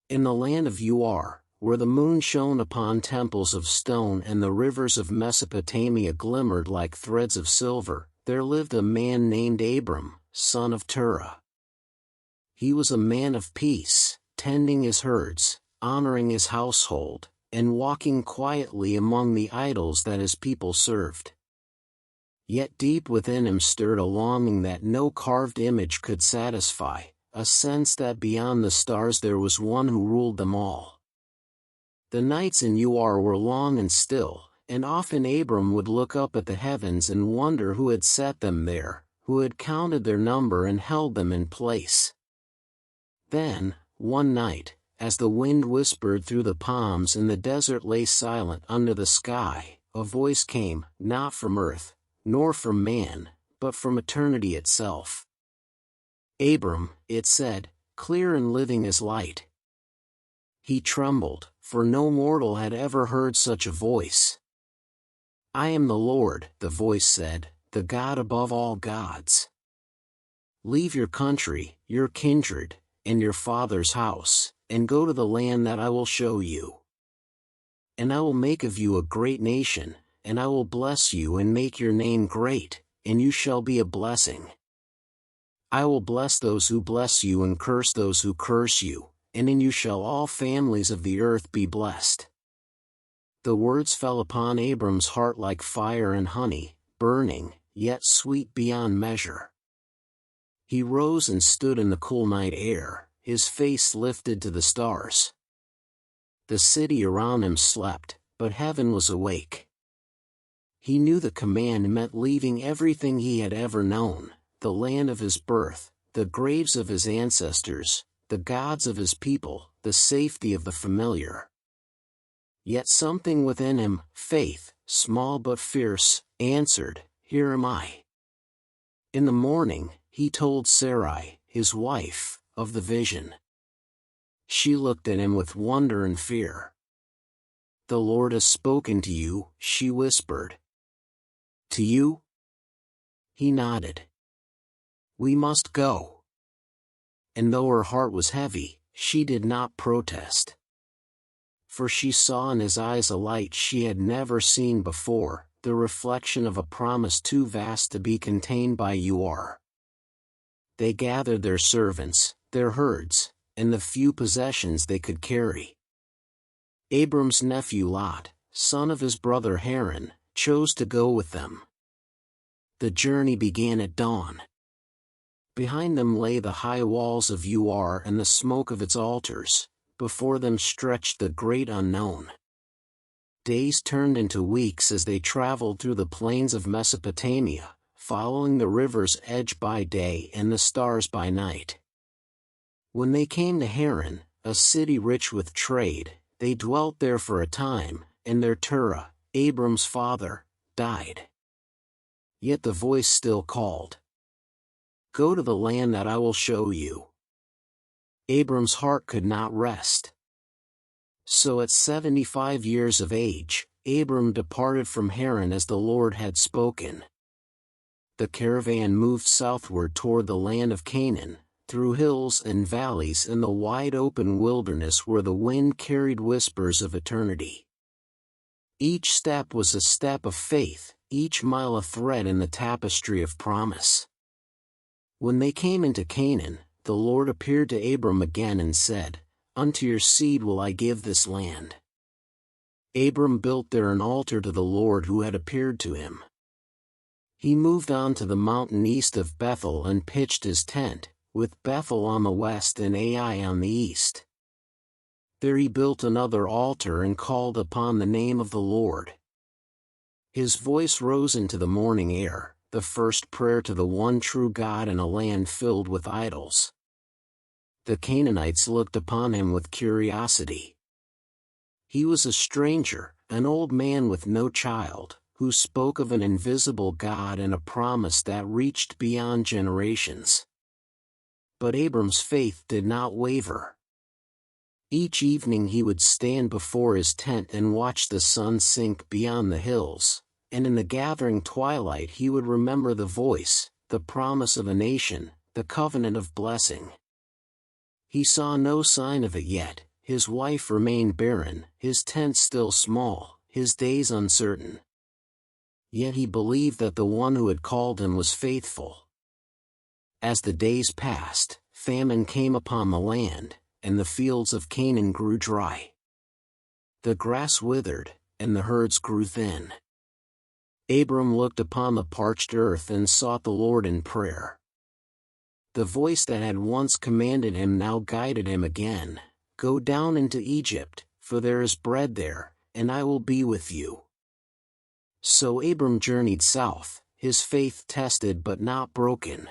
In the land of Ur, where the moon shone upon temples of stone and the rivers of Mesopotamia glimmered like threads of silver, there lived a man named Abram, son of Terah. He was a man of peace, tending his herds, honoring his household, and walking quietly among the idols that his people served. Yet deep within him stirred a longing that no carved image could satisfy, a sense that beyond the stars there was one who ruled them all. The nights in Ur were long and still, and often Abram would look up at the heavens and wonder who had set them there, who had counted their number and held them in place. Then, one night, as the wind whispered through the palms and the desert lay silent under the sky, a voice came, not from earth, nor from man, but from eternity itself. "Abram," it said, clear and living as light. He trembled, for no mortal had ever heard such a voice. "I am the Lord," the voice said, "the God above all gods. Leave your country, your kindred, and your father's house, and go to the land that I will show you. And I will make of you a great nation, and I will bless you and make your name great, and you shall be a blessing. I will bless those who bless you and curse those who curse you, and in you shall all families of the earth be blessed." The words fell upon Abram's heart like fire and honey, burning, yet sweet beyond measure. He rose and stood in the cool night air, his face lifted to the stars. The city around him slept, but heaven was awake. He knew the command meant leaving everything he had ever known, the land of his birth, the graves of his ancestors, the gods of his people, the safety of the familiar. Yet something within him, faith, small but fierce, answered, "Here am I." In the morning, he told Sarai, his wife, of the vision. She looked at him with wonder and fear. "The Lord has spoken to you," she whispered. "To you?" He nodded. "We must go." And though her heart was heavy, she did not protest. For she saw in his eyes a light she had never seen before, the reflection of a promise too vast to be contained by Ur. They gathered their servants, their herds, and the few possessions they could carry. Abram's nephew Lot, son of his brother Haran, chose to go with them. The journey began at dawn. Behind them lay the high walls of Ur and the smoke of its altars. Before them stretched the great unknown. Days turned into weeks as they traveled through the plains of Mesopotamia, following the river's edge by day and the stars by night. When they came to Haran, a city rich with trade, they dwelt there for a time, and their Terah, Abram's father, died. Yet the voice still called, "Go to the land that I will show you." Abram's heart could not rest. So at 75 years of age, Abram departed from Haran as the Lord had spoken. The caravan moved southward toward the land of Canaan, through hills and valleys and the wide open wilderness where the wind carried whispers of eternity. Each step was a step of faith, each mile a thread in the tapestry of promise. When they came into Canaan, the Lord appeared to Abram again and said, "Unto your seed will I give this land." Abram built there an altar to the Lord who had appeared to him. He moved on to the mountain east of Bethel and pitched his tent, with Bethel on the west and Ai on the east. There he built another altar and called upon the name of the Lord. His voice rose into the morning air, the first prayer to the one true God in a land filled with idols. The Canaanites looked upon him with curiosity. He was a stranger, an old man with no child, who spoke of an invisible God and a promise that reached beyond generations. But Abram's faith did not waver. Each evening he would stand before his tent and watch the sun sink beyond the hills, and in the gathering twilight he would remember the voice, the promise of a nation, the covenant of blessing. He saw no sign of it yet, his wife remained barren, his tent still small, his days uncertain. Yet he believed that the one who had called him was faithful. As the days passed, famine came upon the land, and the fields of Canaan grew dry. The grass withered, and the herds grew thin. Abram looked upon the parched earth and sought the Lord in prayer. The voice that had once commanded him now guided him again. Go down into Egypt, for there is bread there, and I will be with you. So Abram journeyed south, his faith tested but not broken.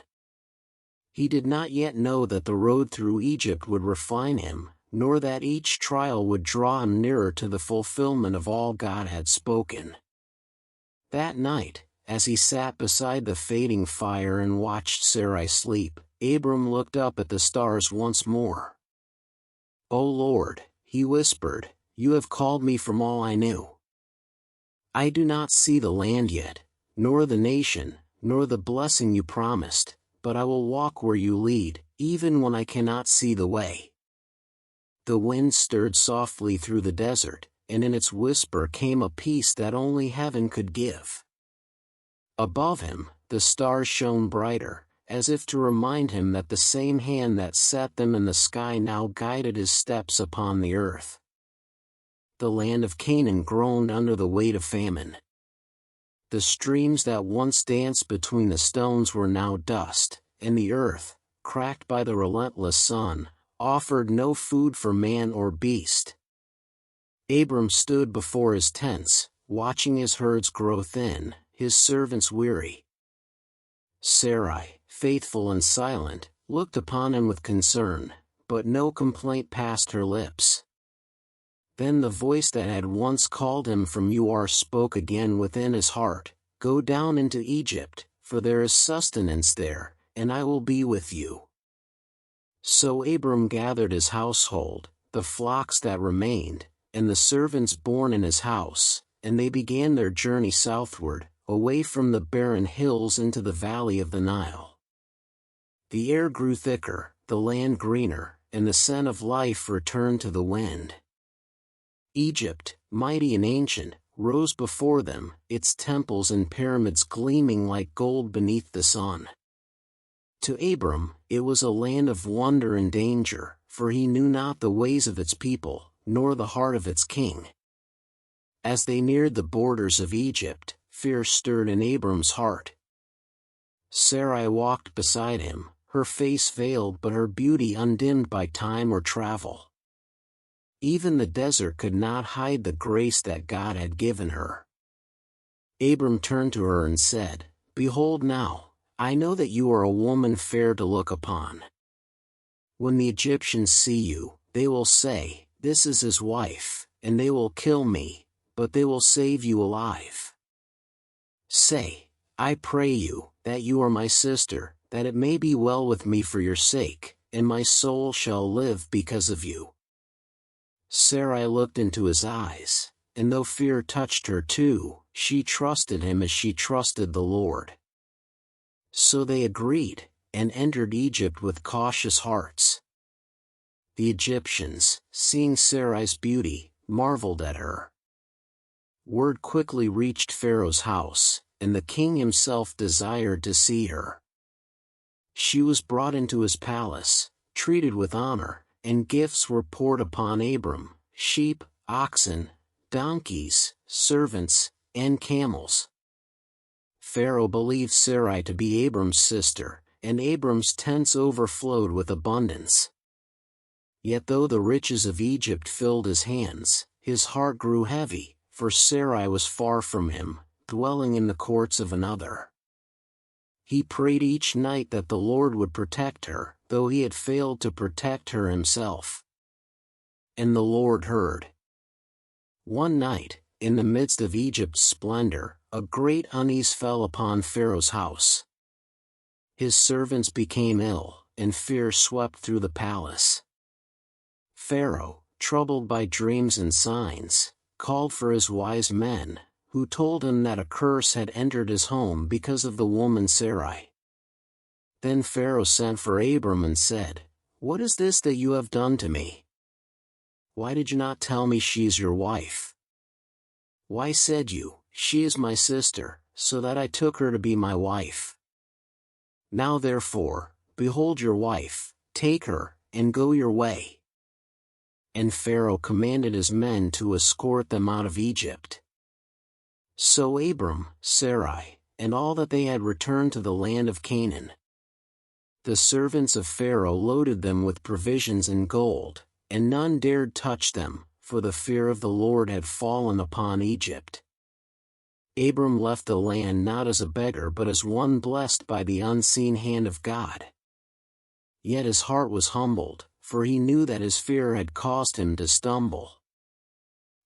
He did not yet know that the road through Egypt would refine him, nor that each trial would draw him nearer to the fulfillment of all God had spoken. That night, as he sat beside the fading fire and watched Sarai sleep, Abram looked up at the stars once more. "O Lord," he whispered, "you have called me from all I knew. I do not see the land yet, nor the nation, nor the blessing you promised, but I will walk where you lead, even when I cannot see the way." The wind stirred softly through the desert, and in its whisper came a peace that only heaven could give. Above him, the stars shone brighter, as if to remind him that the same hand that set them in the sky now guided his steps upon the earth. The land of Canaan groaned under the weight of famine. The streams that once danced between the stones were now dust, and the earth, cracked by the relentless sun, offered no food for man or beast. Abram stood before his tents, watching his herds grow thin, his servants weary. Sarai, faithful and silent, looked upon him with concern, but no complaint passed her lips. Then the voice that had once called him from Ur spoke again within his heart, "Go down into Egypt, for there is sustenance there, and I will be with you." So Abram gathered his household, the flocks that remained, and the servants born in his house, and they began their journey southward, away from the barren hills into the valley of the Nile. The air grew thicker, the land greener, and the scent of life returned to the wind. Egypt, mighty and ancient, rose before them, its temples and pyramids gleaming like gold beneath the sun. To Abram, it was a land of wonder and danger, for he knew not the ways of its people, nor the heart of its king. As they neared the borders of Egypt, fear stirred in Abram's heart. Sarai walked beside him, her face veiled but her beauty undimmed by time or travel. Even the desert could not hide the grace that God had given her. Abram turned to her and said, "Behold now, I know that you are a woman fair to look upon. When the Egyptians see you, they will say, 'This is his wife,' and they will kill me, but they will save you alive. Say, I pray you, that you are my sister, that it may be well with me for your sake, and my soul shall live because of you." Sarai looked into his eyes, and though fear touched her too, she trusted him as she trusted the Lord. So they agreed, and entered Egypt with cautious hearts. The Egyptians, seeing Sarai's beauty, marveled at her. Word quickly reached Pharaoh's house, and the king himself desired to see her. She was brought into his palace, treated with honor, and gifts were poured upon Abram, sheep, oxen, donkeys, servants, and camels. Pharaoh believed Sarai to be Abram's sister, and Abram's tents overflowed with abundance. Yet though the riches of Egypt filled his hands, his heart grew heavy, for Sarai was far from him, dwelling in the courts of another. He prayed each night that the Lord would protect her, though he had failed to protect her himself. And the Lord heard. One night, in the midst of Egypt's splendor, a great unease fell upon Pharaoh's house. His servants became ill, and fear swept through the palace. Pharaoh, troubled by dreams and signs, called for his wise men, who told him that a curse had entered his home because of the woman Sarai. Then Pharaoh sent for Abram and said, "What is this that you have done to me? Why did you not tell me she's your wife? Why said you, she is my sister, so that I took her to be my wife? Now therefore, behold your wife, take her, and go your way." And Pharaoh commanded his men to escort them out of Egypt. So Abram, Sarai, and all that they had returned to the land of Canaan. The servants of Pharaoh loaded them with provisions and gold, and none dared touch them, for the fear of the Lord had fallen upon Egypt. Abram left the land not as a beggar but as one blessed by the unseen hand of God. Yet his heart was humbled, for he knew that his fear had caused him to stumble.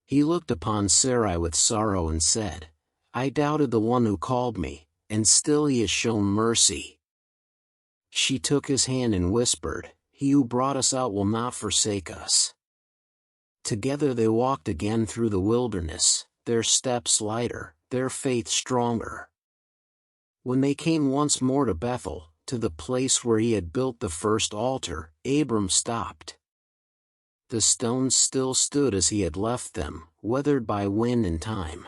He looked upon Sarai with sorrow and said, "I doubted the one who called me, and still he has shown mercy." She took his hand and whispered, "He who brought us out will not forsake us." Together they walked again through the wilderness, their steps lighter, their faith stronger. When they came once more to Bethel, to the place where he had built the first altar, Abram stopped. The stones still stood as he had left them, weathered by wind and time.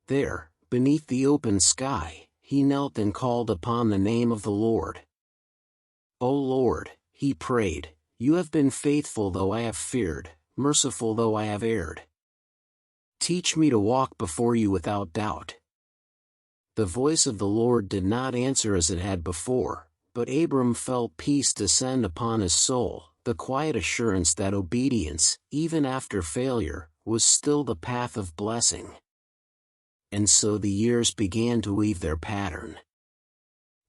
There, beneath the open sky, he knelt and called upon the name of the Lord. "O Lord," he prayed, "you have been faithful though I have feared, merciful though I have erred. Teach me to walk before you without doubt." The voice of the Lord did not answer as it had before, but Abram felt peace descend upon his soul, the quiet assurance that obedience, even after failure, was still the path of blessing. And so the years began to weave their pattern.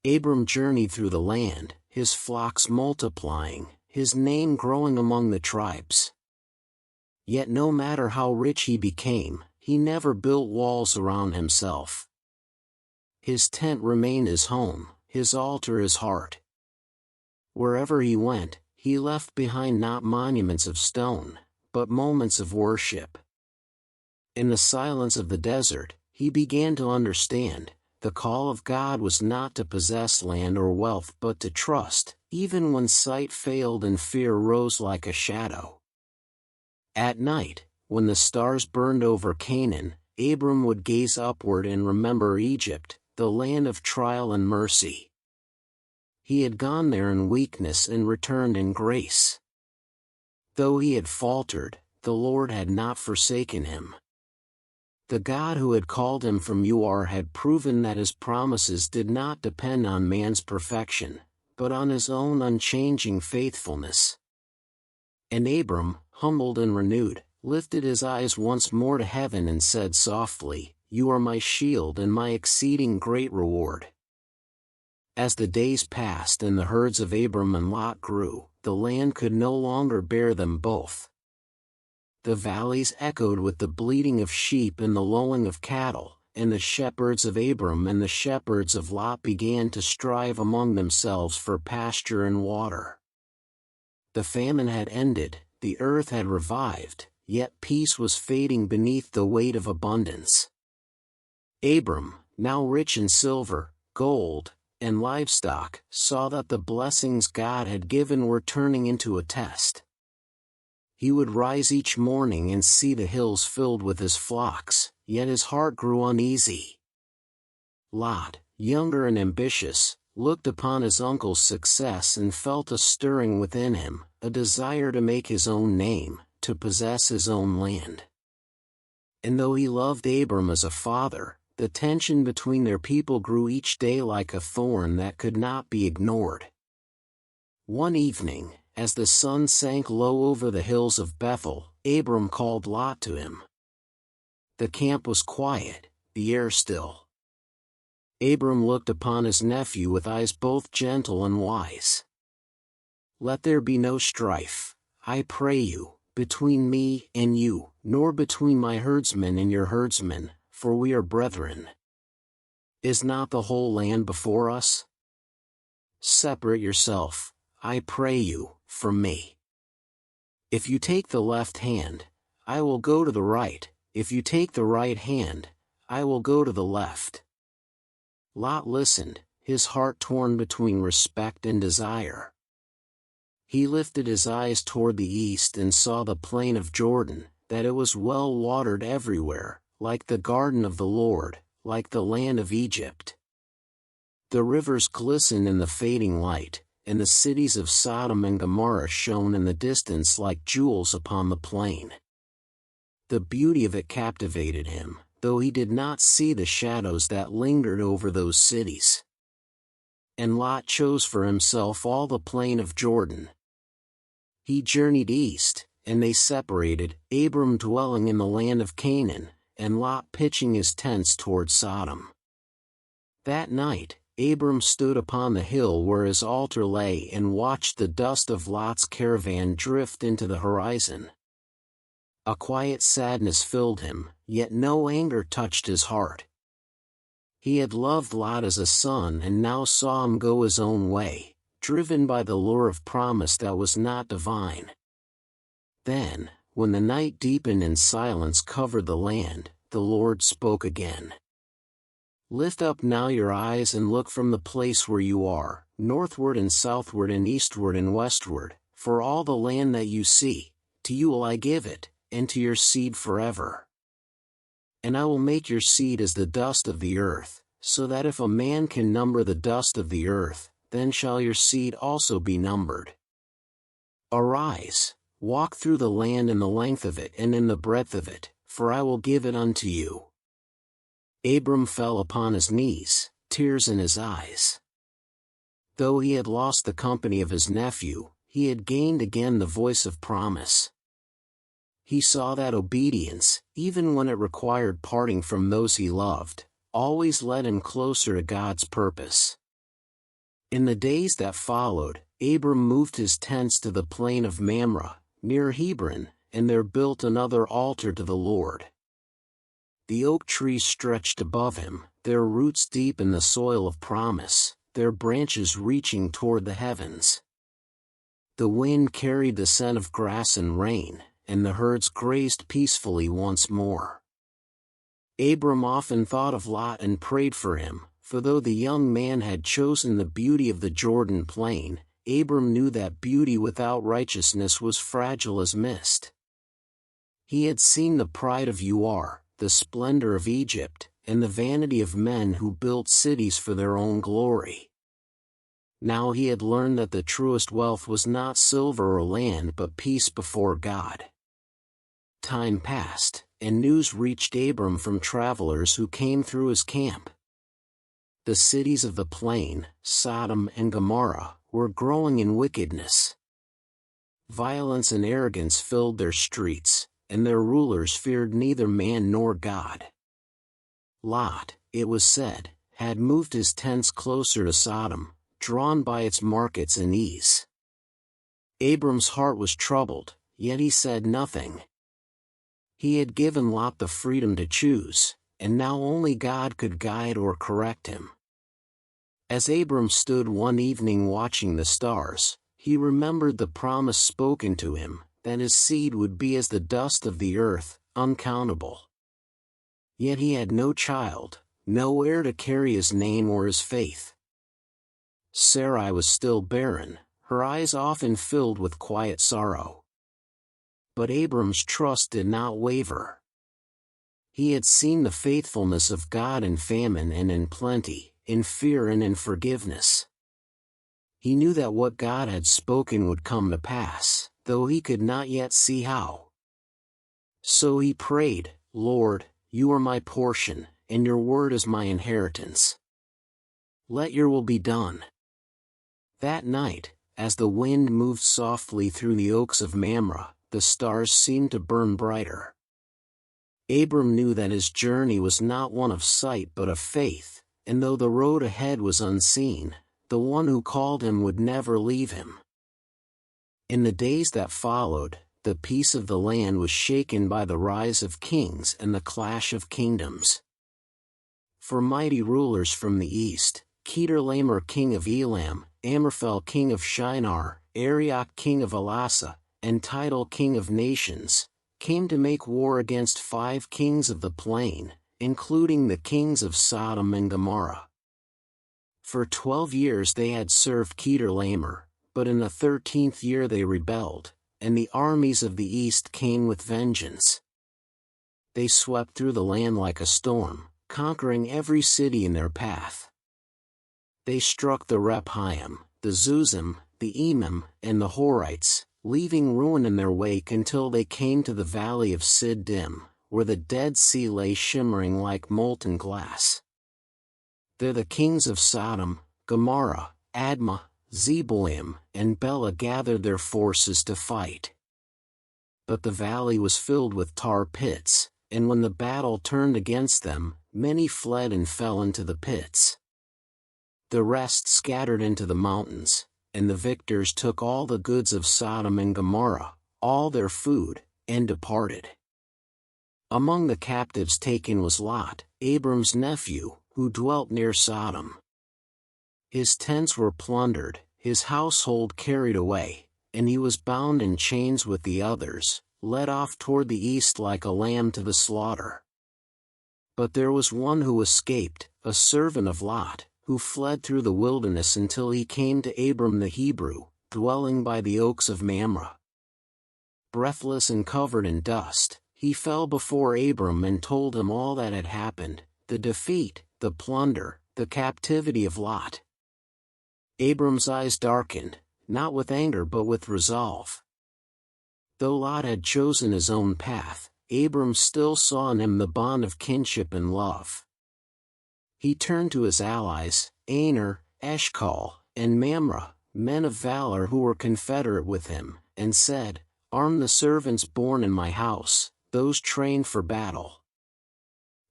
Abram journeyed through the land, his flocks multiplying, his name growing among the tribes. Yet no matter how rich he became, he never built walls around himself. His tent remained his home, his altar his heart. Wherever he went, he left behind not monuments of stone, but moments of worship. In the silence of the desert, he began to understand, the call of God was not to possess land or wealth but to trust, even when sight failed and fear rose like a shadow. At night, when the stars burned over Canaan, Abram would gaze upward and remember Egypt, the land of trial and mercy. He had gone there in weakness and returned in grace. Though he had faltered, the Lord had not forsaken him. The God who had called him from Ur had proven that his promises did not depend on man's perfection, but on his own unchanging faithfulness. And Abram, humbled and renewed, lifted his eyes once more to heaven and said softly, "You are my shield and my exceeding great reward." As the days passed and the herds of Abram and Lot grew, the land could no longer bear them both. The valleys echoed with the bleating of sheep and the lowing of cattle, and the shepherds of Abram and the shepherds of Lot began to strive among themselves for pasture and water. The famine had ended, the earth had revived, yet peace was fading beneath the weight of abundance. Abram, now rich in silver, gold, and livestock, saw that the blessings God had given were turning into a test. He would rise each morning and see the hills filled with his flocks, yet his heart grew uneasy. Lot, younger and ambitious, looked upon his uncle's success and felt a stirring within him, a desire to make his own name, to possess his own land. And though he loved Abram as a father, the tension between their people grew each day like a thorn that could not be ignored. One evening, as the sun sank low over the hills of Bethel, Abram called Lot to him. The camp was quiet, the air still. Abram looked upon his nephew with eyes both gentle and wise. "Let there be no strife, I pray you, between me and you, nor between my herdsmen and your herdsmen, for we are brethren. Is not the whole land before us? Separate yourself, I pray you, from me. If you take the left hand, I will go to the right, if you take the right hand, I will go to the left." Lot listened, his heart torn between respect and desire. He lifted his eyes toward the east and saw the plain of Jordan, that it was well watered everywhere, like the garden of the Lord, like the land of Egypt. The rivers glistened in the fading light, and the cities of Sodom and Gomorrah shone in the distance like jewels upon the plain. The beauty of it captivated him, though he did not see the shadows that lingered over those cities. And Lot chose for himself all the plain of Jordan. He journeyed east, and they separated, Abram dwelling in the land of Canaan, and Lot pitching his tents toward Sodom. That night, Abram stood upon the hill where his altar lay and watched the dust of Lot's caravan drift into the horizon. A quiet sadness filled him, yet no anger touched his heart. He had loved Lot as a son and now saw him go his own way, driven by the lure of promise that was not divine. Then, when the night deepened and silence covered the land, the Lord spoke again. Lift up now your eyes and look from the place where you are, northward and southward and eastward and westward, for all the land that you see, to you will I give it, and to your seed forever. And I will make your seed as the dust of the earth, so that if a man can number the dust of the earth, then shall your seed also be numbered. Arise, walk through the land in the length of it and in the breadth of it, for I will give it unto you. Abram fell upon his knees, tears in his eyes. Though he had lost the company of his nephew, he had gained again the voice of promise. He saw that obedience, even when it required parting from those he loved, always led him closer to God's purpose. In the days that followed, Abram moved his tents to the plain of Mamre, near Hebron, and there built another altar to the Lord. The oak trees stretched above him, their roots deep in the soil of promise, their branches reaching toward the heavens. The wind carried the scent of grass and rain, and the herds grazed peacefully once more. Abram often thought of Lot and prayed for him, for though the young man had chosen the beauty of the Jordan plain, Abram knew that beauty without righteousness was fragile as mist. He had seen the pride of Uar, the splendor of Egypt, and the vanity of men who built cities for their own glory. Now he had learned that the truest wealth was not silver or land but peace before God. Time passed, and news reached Abram from travelers who came through his camp. The cities of the plain, Sodom and Gomorrah, were growing in wickedness. Violence and arrogance filled their streets, and their rulers feared neither man nor God. Lot, it was said, had moved his tents closer to Sodom, drawn by its markets and ease. Abram's heart was troubled, yet he said nothing. He had given Lot the freedom to choose, and now only God could guide or correct him. As Abram stood one evening watching the stars, he remembered the promise spoken to him, that his seed would be as the dust of the earth, uncountable. Yet he had no child, no heir to carry his name or his faith. Sarai was still barren, her eyes often filled with quiet sorrow. But Abram's trust did not waver. He had seen the faithfulness of God in famine and in plenty, in fear and in forgiveness. He knew that what God had spoken would come to pass, though he could not yet see how. So he prayed, Lord, you are my portion, and your word is my inheritance. Let your will be done. That night, as the wind moved softly through the oaks of Mamre, the stars seemed to burn brighter. Abram knew that his journey was not one of sight but of faith, and though the road ahead was unseen, the one who called him would never leave him. In the days that followed, the peace of the land was shaken by the rise of kings and the clash of kingdoms. For mighty rulers from the east, Kedorlaomer king of Elam, Amraphel king of Shinar, Arioch king of Elasa, and Tidal king of nations, came to make war against 5 kings of the plain, including the kings of Sodom and Gomorrah. For 12 years they had served Kedorlaomer, but in the 13th year they rebelled, and the armies of the east came with vengeance. They swept through the land like a storm, conquering every city in their path. They struck the Rephaim, the Zuzim, the Emim, and the Horites, leaving ruin in their wake until they came to the valley of Siddim, where the Dead Sea lay shimmering like molten glass. There the kings of Sodom, Gomorrah, Admah, Zeboim, and Bela gathered their forces to fight. But the valley was filled with tar pits, and when the battle turned against them, many fled and fell into the pits. The rest scattered into the mountains, and the victors took all the goods of Sodom and Gomorrah, all their food, and departed. Among the captives taken was Lot, Abram's nephew, who dwelt near Sodom. His tents were plundered, his household carried away, and he was bound in chains with the others, led off toward the east like a lamb to the slaughter. But there was one who escaped, a servant of Lot, who fled through the wilderness until he came to Abram the Hebrew, dwelling by the oaks of Mamre. Breathless and covered in dust, he fell before Abram and told him all that had happened, the defeat, the plunder, the captivity of Lot. Abram's eyes darkened, not with anger but with resolve. Though Lot had chosen his own path, Abram still saw in him the bond of kinship and love. He turned to his allies, Aner, Eshcol, and Mamre, men of valor who were confederate with him, and said, "Arm the servants born in my house, those trained for battle.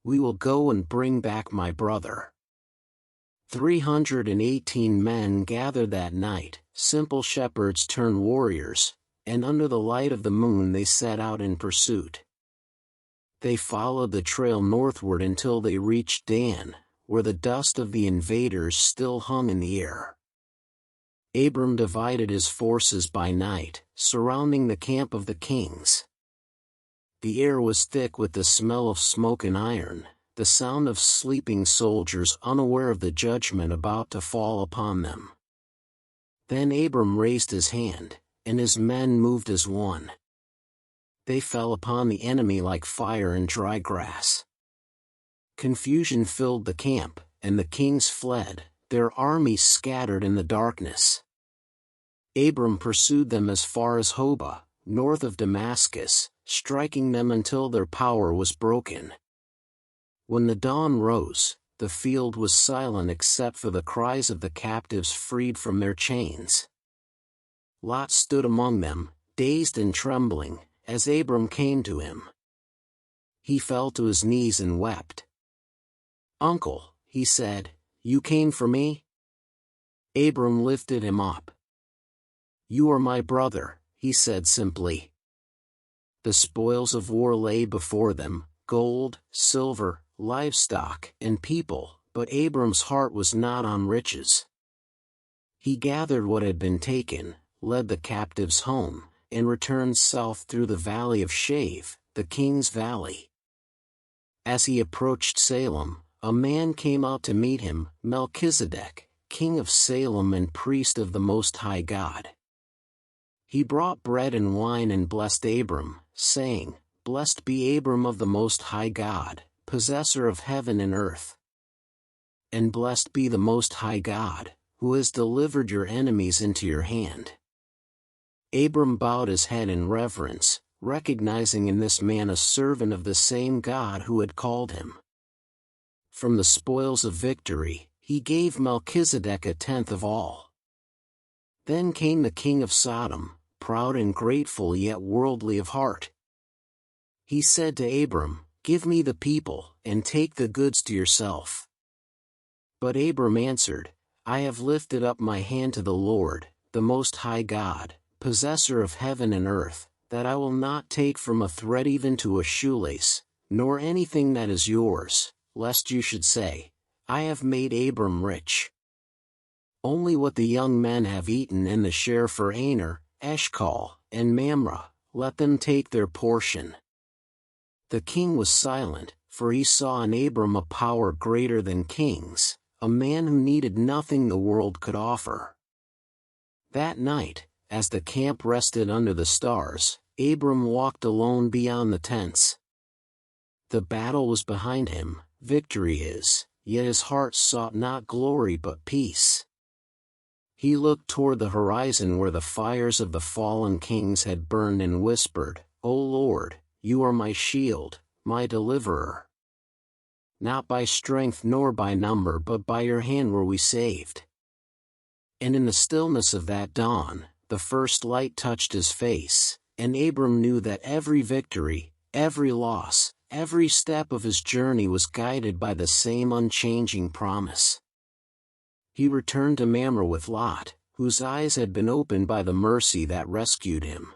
We will go and bring back my brother." 318 men gathered that night, simple shepherds turned warriors, and under the light of the moon they set out in pursuit. They followed the trail northward until they reached Dan, where the dust of the invaders still hung in the air. Abram divided his forces by night, surrounding the camp of the kings. The air was thick with the smell of smoke and iron, the sound of sleeping soldiers unaware of the judgment about to fall upon them. Then Abram raised his hand, and his men moved as one. They fell upon the enemy like fire in dry grass. Confusion filled the camp, and the kings fled, their armies scattered in the darkness. Abram pursued them as far as Hobah, north of Damascus, striking them until their power was broken. When the dawn rose, the field was silent except for the cries of the captives freed from their chains. Lot stood among them, dazed and trembling, as Abram came to him. He fell to his knees and wept. "Uncle," he said, "you came for me?" Abram lifted him up. "You are my brother," he said simply. The spoils of war lay before them, gold, silver, livestock, and people, but Abram's heart was not on riches. He gathered what had been taken, led the captives home, and returned south through the valley of Shave, the king's valley. As he approached Salem, a man came out to meet him, Melchizedek, king of Salem and priest of the Most High God. He brought bread and wine and blessed Abram, saying, "Blessed be Abram of the Most High God, possessor of heaven and earth. And blessed be the Most High God, who has delivered your enemies into your hand." Abram bowed his head in reverence, recognizing in this man a servant of the same God who had called him. From the spoils of victory, he gave Melchizedek a tenth of all. Then came the king of Sodom, proud and grateful yet worldly of heart. He said to Abram, "Give me the people, and take the goods to yourself." But Abram answered, "I have lifted up my hand to the Lord, the Most High God, possessor of heaven and earth, that I will not take from a thread even to a shoelace, nor anything that is yours, lest you should say, 'I have made Abram rich.' Only what the young men have eaten and the share for Aner, Eshcol, and Mamre, let them take their portion." The king was silent, for he saw in Abram a power greater than kings, a man who needed nothing the world could offer. That night, as the camp rested under the stars, Abram walked alone beyond the tents. The battle was behind him, victory is, yet his heart sought not glory but peace. He looked toward the horizon where the fires of the fallen kings had burned and whispered, "O Lord, you are my shield, my deliverer. Not by strength nor by number but by your hand were we saved." And in the stillness of that dawn, the first light touched his face, and Abram knew that every victory, every loss, every step of his journey was guided by the same unchanging promise. He returned to Mamre with Lot, whose eyes had been opened by the mercy that rescued him.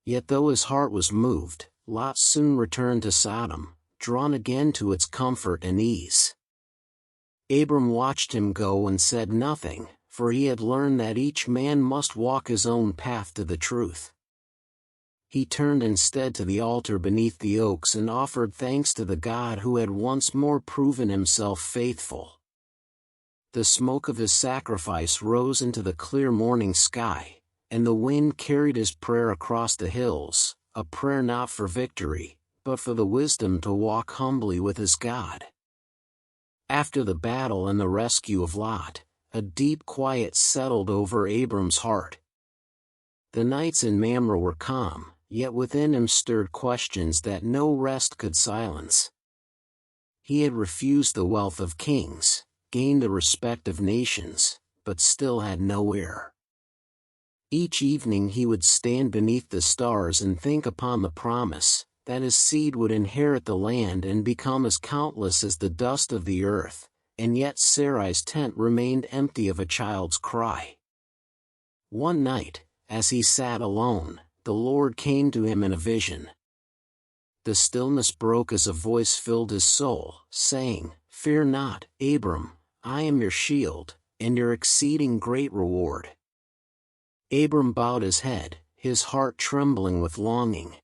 Yet though his heart was moved, Lot soon returned to Sodom, drawn again to its comfort and ease. Abram watched him go and said nothing, for he had learned that each man must walk his own path to the truth. He turned instead to the altar beneath the oaks and offered thanks to the God who had once more proven himself faithful. The smoke of his sacrifice rose into the clear morning sky, and the wind carried his prayer across the hills, a prayer not for victory, but for the wisdom to walk humbly with his God. After the battle and the rescue of Lot, a deep quiet settled over Abram's heart. The nights in Mamre were calm, yet within him stirred questions that no rest could silence. He had refused the wealth of kings, gained the respect of nations, but still had no heir. Each evening he would stand beneath the stars and think upon the promise, that his seed would inherit the land and become as countless as the dust of the earth, and yet Sarai's tent remained empty of a child's cry. One night, as he sat alone, the Lord came to him in a vision. The stillness broke as a voice filled his soul, saying, "Fear not, Abram, I am your shield, and your exceeding great reward." Abram bowed his head, his heart trembling with longing.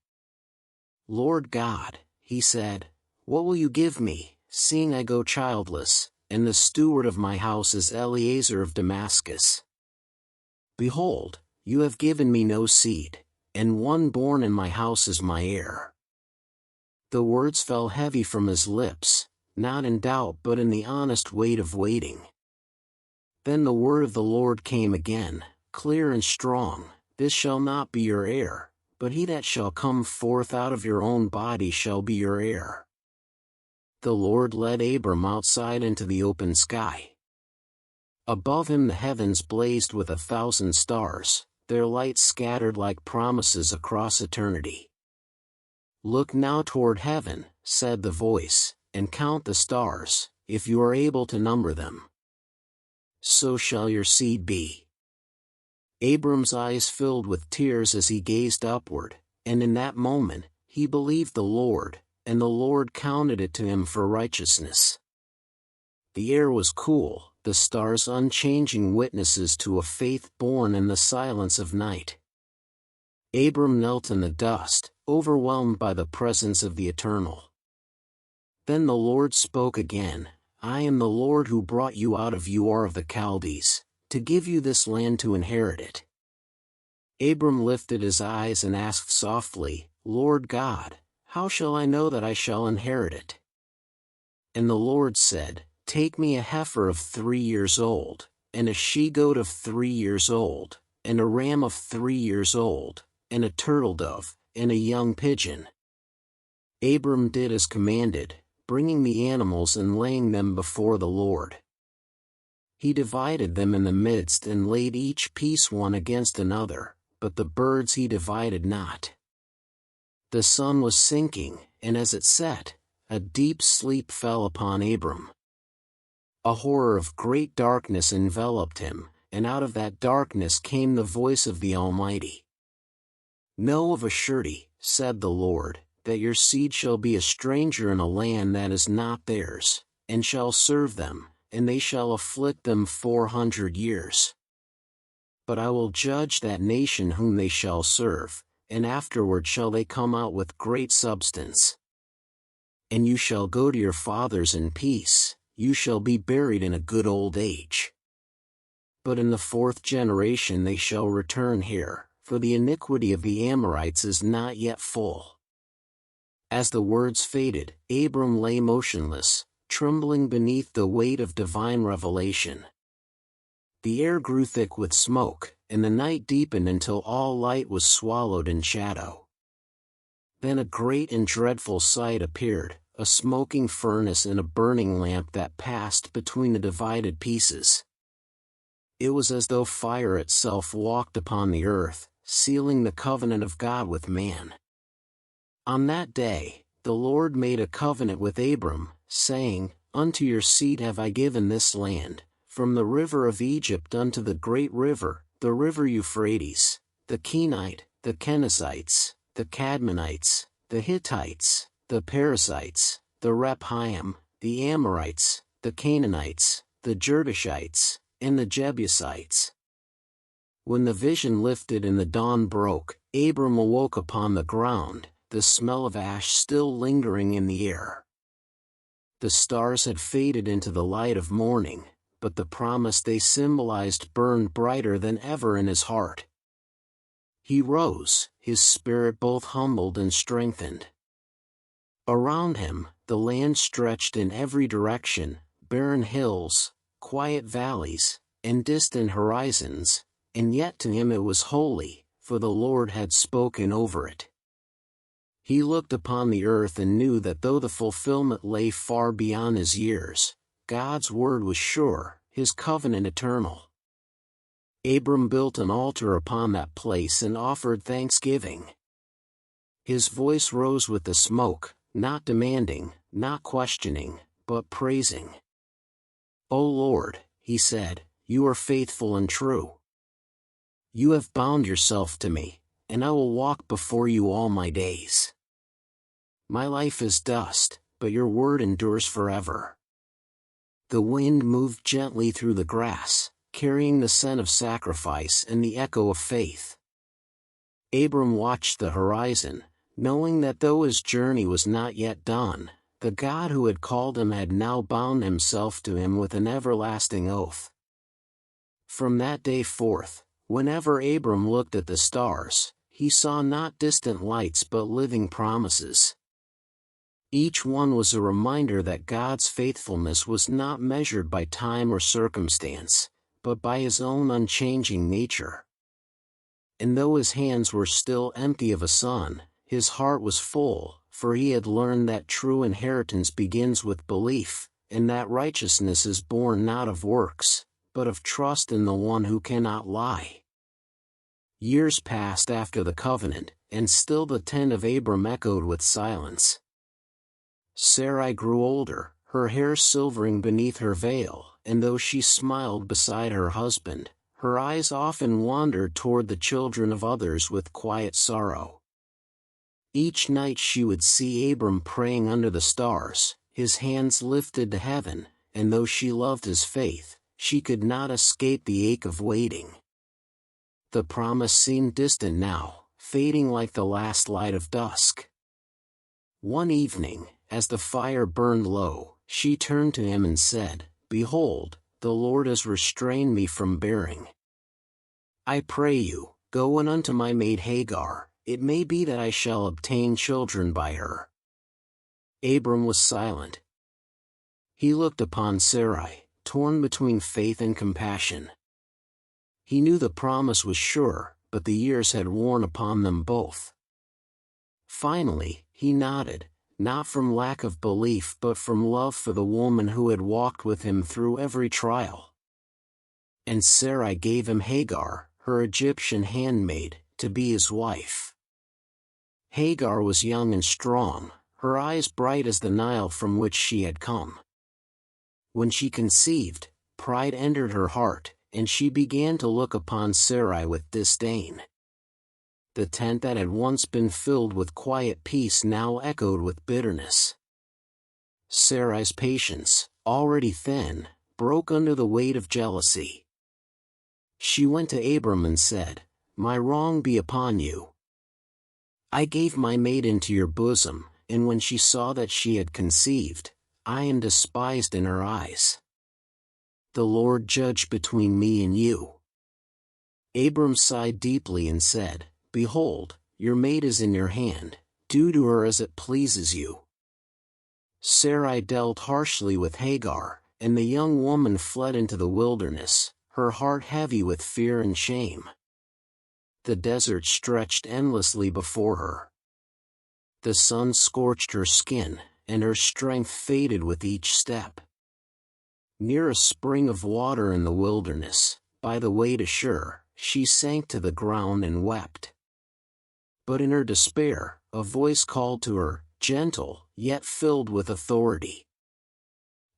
"Lord God," he said, "what will you give me, seeing I go childless, and the steward of my house is Eliezer of Damascus? Behold, you have given me no seed, and one born in my house is my heir." The words fell heavy from his lips, not in doubt but in the honest weight of waiting. Then the word of the Lord came again, clear and strong, "This shall not be your heir, but he that shall come forth out of your own body shall be your heir." The Lord led Abram outside into the open sky. Above him the heavens blazed with 1,000 stars, their light scattered like promises across eternity. "Look now toward heaven," said the voice, "and count the stars, if you are able to number them. So shall your seed be." Abram's eyes filled with tears as he gazed upward, and in that moment, he believed the Lord, and the Lord counted it to him for righteousness. The air was cool, the stars unchanging witnesses to a faith born in the silence of night. Abram knelt in the dust, overwhelmed by the presence of the Eternal. Then the Lord spoke again, "I am the Lord who brought you out of Ur of the Chaldees, to give you this land to inherit it." Abram lifted his eyes and asked softly, "Lord God, how shall I know that I shall inherit it?" And the Lord said, "Take me a heifer of 3 years old, and a she-goat of 3 years old, and a ram of 3 years old, and a turtle-dove, and a young pigeon." Abram did as commanded, bringing the animals and laying them before the Lord. He divided them in the midst and laid each piece one against another, but the birds he divided not. The sun was sinking, and as it set, a deep sleep fell upon Abram. A horror of great darkness enveloped him, and out of that darkness came the voice of the Almighty. "Know of a surety," said the Lord, "that your seed shall be a stranger in a land that is not theirs, and shall serve them, and they shall afflict them 400 years. But I will judge that nation whom they shall serve, and afterward shall they come out with great substance. And you shall go to your fathers in peace, you shall be buried in a good old age. but in the 4th generation they shall return here, for the iniquity of the Amorites is not yet full." As the words faded, Abram lay motionless, trembling beneath the weight of divine revelation. The air grew thick with smoke, and the night deepened until all light was swallowed in shadow. Then a great and dreadful sight appeared, a smoking furnace and a burning lamp that passed between the divided pieces. It was as though fire itself walked upon the earth, sealing the covenant of God with man. On that day, the Lord made a covenant with Abram, saying, "Unto your seed have I given this land, from the river of Egypt unto the great river, the river Euphrates, the Kenite, the Kenizzites, the Cadmonites, the Hittites, the Perizzites, the Rephaim, the Amorites, the Canaanites, the Girgashites, and the Jebusites." When the vision lifted and the dawn broke, Abram awoke upon the ground, the smell of ash still lingering in the air. The stars had faded into the light of morning, but the promise they symbolized burned brighter than ever in his heart. He rose, his spirit both humbled and strengthened. Around him, the land stretched in every direction, barren hills, quiet valleys, and distant horizons, and yet to him it was holy, for the Lord had spoken over it. He looked upon the earth and knew that though the fulfillment lay far beyond his years, God's word was sure, his covenant eternal. Abram built an altar upon that place and offered thanksgiving. His voice rose with the smoke, not demanding, not questioning, but praising. "O Lord," he said, "you are faithful and true. You have bound yourself to me, and I will walk before you all my days. My life is dust, but your word endures forever." The wind moved gently through the grass, carrying the scent of sacrifice and the echo of faith. Abram watched the horizon, knowing that though his journey was not yet done, the God who had called him had now bound himself to him with an everlasting oath. From that day forth, whenever Abram looked at the stars, he saw not distant lights but living promises. Each one was a reminder that God's faithfulness was not measured by time or circumstance, but by his own unchanging nature. And though his hands were still empty of a son, his heart was full, for he had learned that true inheritance begins with belief, and that righteousness is born not of works, but of trust in the one who cannot lie. Years passed after the covenant, and still the tent of Abram echoed with silence. Sarai grew older, her hair silvering beneath her veil, and though she smiled beside her husband, her eyes often wandered toward the children of others with quiet sorrow. Each night she would see Abram praying under the stars, his hands lifted to heaven, and though she loved his faith, she could not escape the ache of waiting. The promise seemed distant now, fading like the last light of dusk. One evening, as the fire burned low, she turned to him and said, "Behold, the Lord has restrained me from bearing. I pray you, go in unto my maid Hagar, it may be that I shall obtain children by her." Abram was silent. He looked upon Sarai, torn between faith and compassion. He knew the promise was sure, but the years had worn upon them both. Finally, he nodded, not from lack of belief but from love for the woman who had walked with him through every trial. And Sarai gave him Hagar, her Egyptian handmaid, to be his wife. Hagar was young and strong, her eyes bright as the Nile from which she had come. When she conceived, pride entered her heart, and she began to look upon Sarai with disdain. The tent that had once been filled with quiet peace now echoed with bitterness. Sarai's patience, already thin, broke under the weight of jealousy. She went to Abram and said, "My wrong be upon you. I gave my maid into your bosom, and when she saw that she had conceived, I am despised in her eyes. the Lord judge between me and you." Abram sighed deeply and said, "Behold, your maid is in your hand, do to her as it pleases you." Sarai dealt harshly with Hagar, and the young woman fled into the wilderness, her heart heavy with fear and shame. The desert stretched endlessly before her. The sun scorched her skin, and her strength faded with each step. Near a spring of water in the wilderness, by the way to Shur, she sank to the ground and wept. But in her despair, a voice called to her, gentle, yet filled with authority.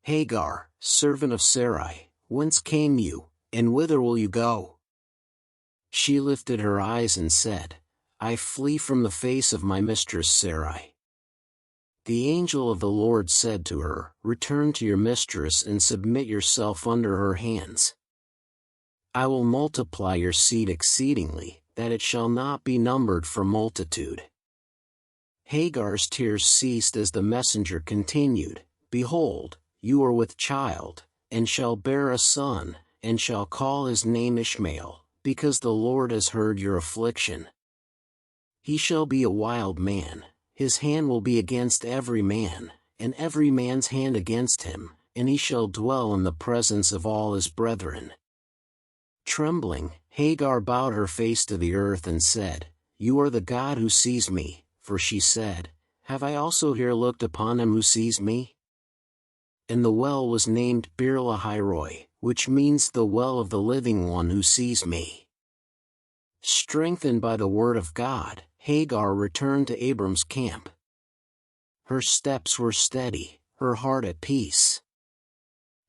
"Hagar, servant of Sarai, whence came you, and whither will you go?" She lifted her eyes and said, "I flee from the face of my mistress Sarai." The angel of the Lord said to her, "Return to your mistress and submit yourself under her hands. I will multiply your seed exceedingly, that it shall not be numbered for multitude." Hagar's tears ceased as the messenger continued, "Behold, you are with child, and shall bear a son, and shall call his name Ishmael, because the Lord has heard your affliction. He shall be a wild man, his hand will be against every man, and every man's hand against him, and he shall dwell in the presence of all his brethren." Trembling, Hagar bowed her face to the earth and said, "You are the God who sees me," for she said, "Have I also here looked upon him who sees me?" And the well was named Bir-lahai-roi, which means the well of the living one who sees me. Strengthened by the word of God, Hagar returned to Abram's camp. Her steps were steady, her heart at peace.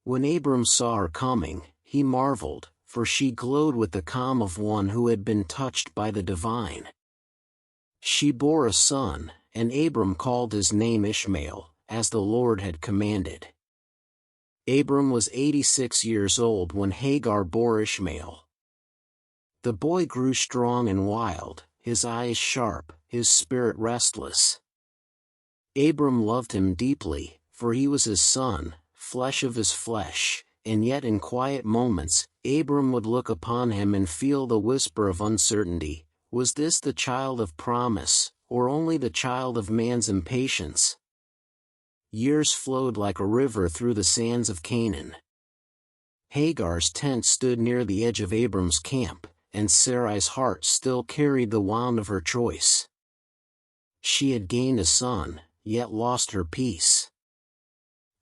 When Abram saw her coming, he marveled, for she glowed with the calm of one who had been touched by the divine. She bore a son, and Abram called his name Ishmael, as the Lord had commanded. Abram was 86 years old when Hagar bore Ishmael. The boy grew strong and wild, his eyes sharp, his spirit restless. Abram loved him deeply, for he was his son, flesh of his flesh, and yet in quiet moments, Abram would look upon him and feel the whisper of uncertainty. Was this the child of promise, or only the child of man's impatience? Years flowed like a river through the sands of Canaan. Hagar's tent stood near the edge of Abram's camp, and Sarai's heart still carried the wound of her choice. She had gained a son, yet lost her peace.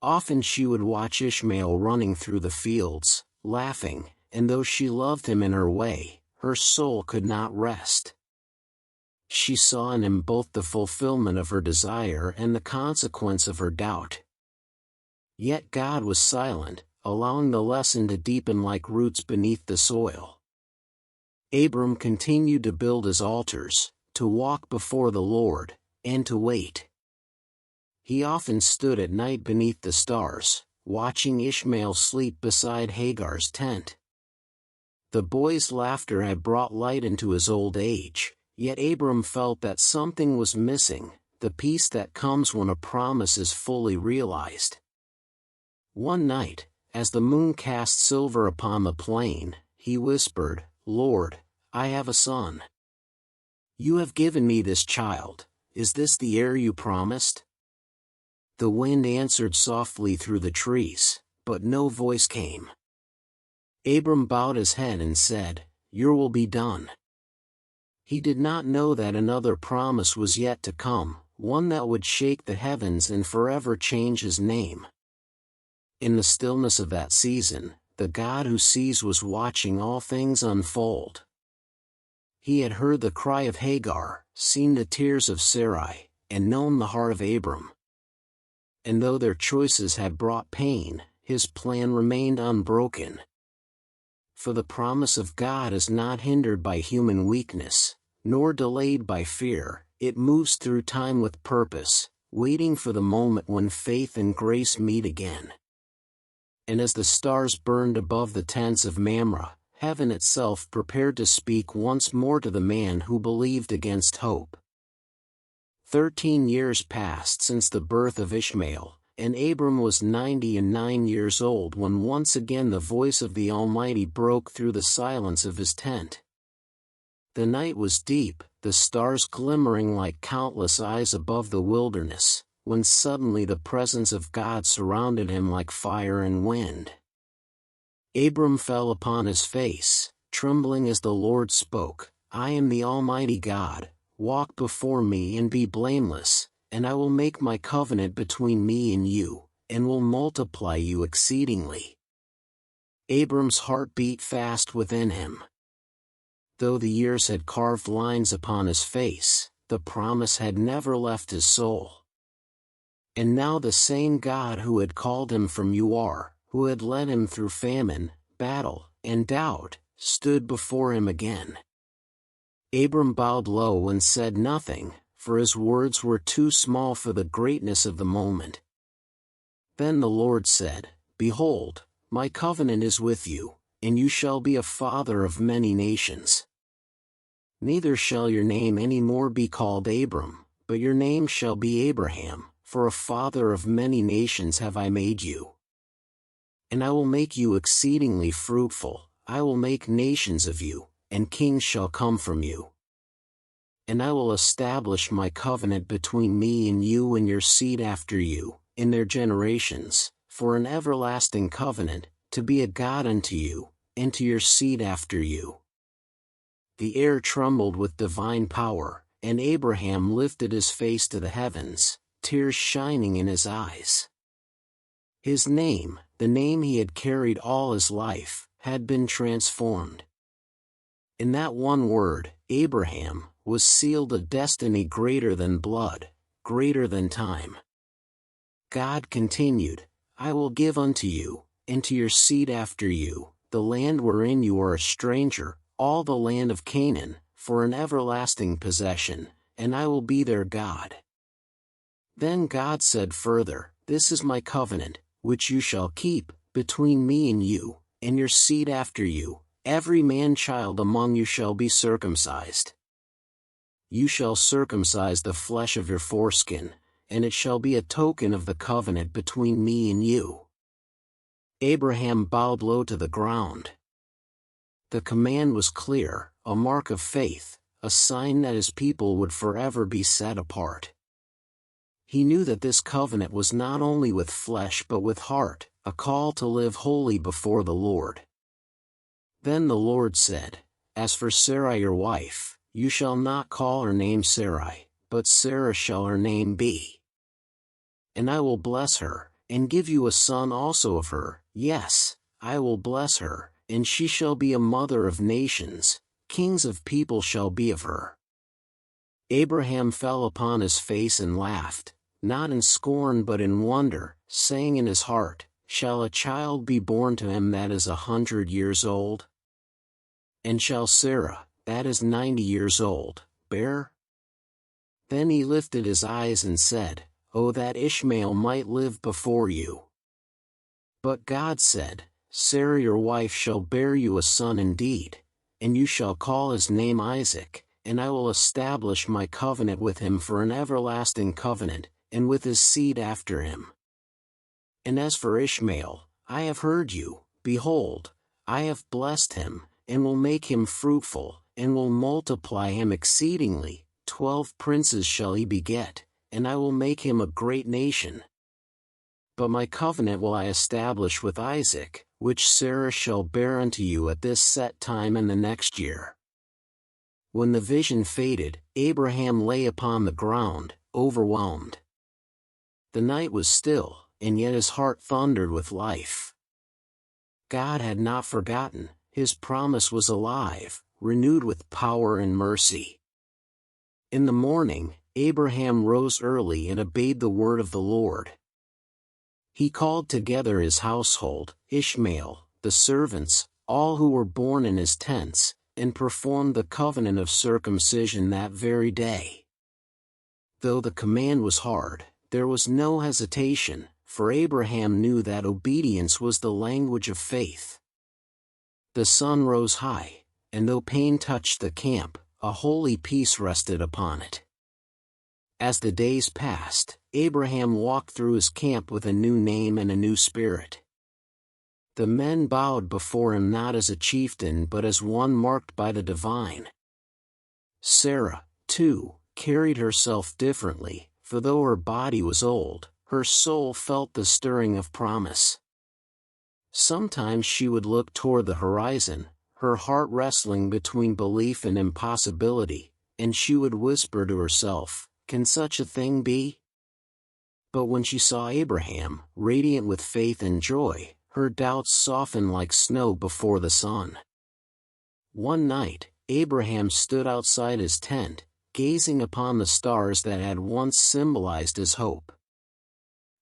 Often she would watch Ishmael running through the fields, laughing, and though she loved him in her way, her soul could not rest. She saw in him both the fulfillment of her desire and the consequence of her doubt. Yet God was silent, allowing the lesson to deepen like roots beneath the soil. Abram continued to build his altars, to walk before the Lord, and to wait. He often stood at night beneath the stars, watching Ishmael sleep beside Hagar's tent. The boy's laughter had brought light into his old age, yet Abram felt that something was missing, the peace that comes when a promise is fully realized. One night, as the moon cast silver upon the plain, he whispered, "Lord, I have a son. You have given me this child. Is this the heir you promised?" The wind answered softly through the trees, but no voice came. Abram bowed his head and said, "Your will be done." He did not know that another promise was yet to come, one that would shake the heavens and forever change his name. In the stillness of that season, the God who sees was watching all things unfold. He had heard the cry of Hagar, seen the tears of Sarai, and known the heart of Abram. And though their choices had brought pain, his plan remained unbroken. For the promise of God is not hindered by human weakness, nor delayed by fear. It moves through time with purpose, waiting for the moment when faith and grace meet again. And as the stars burned above the tents of Mamre, heaven itself prepared to speak once more to the man who believed against hope. 13 years passed since the birth of Ishmael, and Abram was 99 years old when once again the voice of the Almighty broke through the silence of his tent. The night was deep, the stars glimmering like countless eyes above the wilderness, when suddenly the presence of God surrounded him like fire and wind. Abram fell upon his face, trembling as the Lord spoke, "I am the Almighty God, walk before me and be blameless, and I will make my covenant between me and you, and will multiply you exceedingly." Abram's heart beat fast within him. Though the years had carved lines upon his face, the promise had never left his soul. And now the same God who had called him from Ur, who had led him through famine, battle, and doubt, stood before him again. Abram bowed low and said nothing, for his words were too small for the greatness of the moment. Then the Lord said, "Behold, my covenant is with you, and you shall be a father of many nations. Neither shall your name any more be called Abram, but your name shall be Abraham, for a father of many nations have I made you. And I will make you exceedingly fruitful, I will make nations of you, and kings shall come from you. And I will establish my covenant between me and you and your seed after you, in their generations, for an everlasting covenant, to be a God unto you, and to your seed after you." The air trembled with divine power, and Abraham lifted his face to the heavens, tears shining in his eyes. His name, the name he had carried all his life, had been transformed. In that one word, Abraham, was sealed a destiny greater than blood, greater than time. God continued, "I will give unto you, and to your seed after you, the land wherein you are a stranger, all the land of Canaan, for an everlasting possession, and I will be their God." Then God said further, "This is my covenant, which you shall keep, between me and you, and your seed after you, every man-child among you shall be circumcised. You shall circumcise the flesh of your foreskin, and it shall be a token of the covenant between me and you." Abraham bowed low to the ground. The command was clear, a mark of faith, a sign that his people would forever be set apart. He knew that this covenant was not only with flesh but with heart, a call to live holy before the Lord. Then the Lord said, "As for Sarai your wife, you shall not call her name Sarai, but Sarah shall her name be. And I will bless her, and give you a son also of her, yes, I will bless her, and she shall be a mother of nations, kings of people shall be of her." Abraham fell upon his face and laughed, not in scorn but in wonder, saying in his heart, "Shall a child be born to him that is 100 years old? And shall Sarah, that is 90 years old, bear?" Then he lifted his eyes and said, "Oh, that Ishmael might live before you." But God said, "Sarah your wife shall bear you a son indeed, and you shall call his name Isaac, and I will establish my covenant with him for an everlasting covenant, and with his seed after him. And as for Ishmael, I have heard you, behold, I have blessed him, and will make him fruitful, and will multiply him exceedingly, 12 princes shall he beget, and I will make him a great nation. But my covenant will I establish with Isaac, which Sarah shall bear unto you at this set time and the next year." When the vision faded, Abraham lay upon the ground, overwhelmed. The night was still, and yet his heart thundered with life. God had not forgotten, his promise was alive, renewed with power and mercy. In the morning, Abraham rose early and obeyed the word of the Lord. He called together his household, Ishmael, the servants, all who were born in his tents, and performed the covenant of circumcision that very day. Though the command was hard, there was no hesitation, for Abraham knew that obedience was the language of faith. The sun rose high, and though pain touched the camp, a holy peace rested upon it. As the days passed, Abraham walked through his camp with a new name and a new spirit. The men bowed before him not as a chieftain but as one marked by the divine. Sarah, too, carried herself differently, for though her body was old, her soul felt the stirring of promise. Sometimes she would look toward the horizon, her heart wrestling between belief and impossibility, and she would whisper to herself, "Can such a thing be?" But when she saw Abraham, radiant with faith and joy, her doubts softened like snow before the sun. One night, Abraham stood outside his tent, gazing upon the stars that had once symbolized his hope.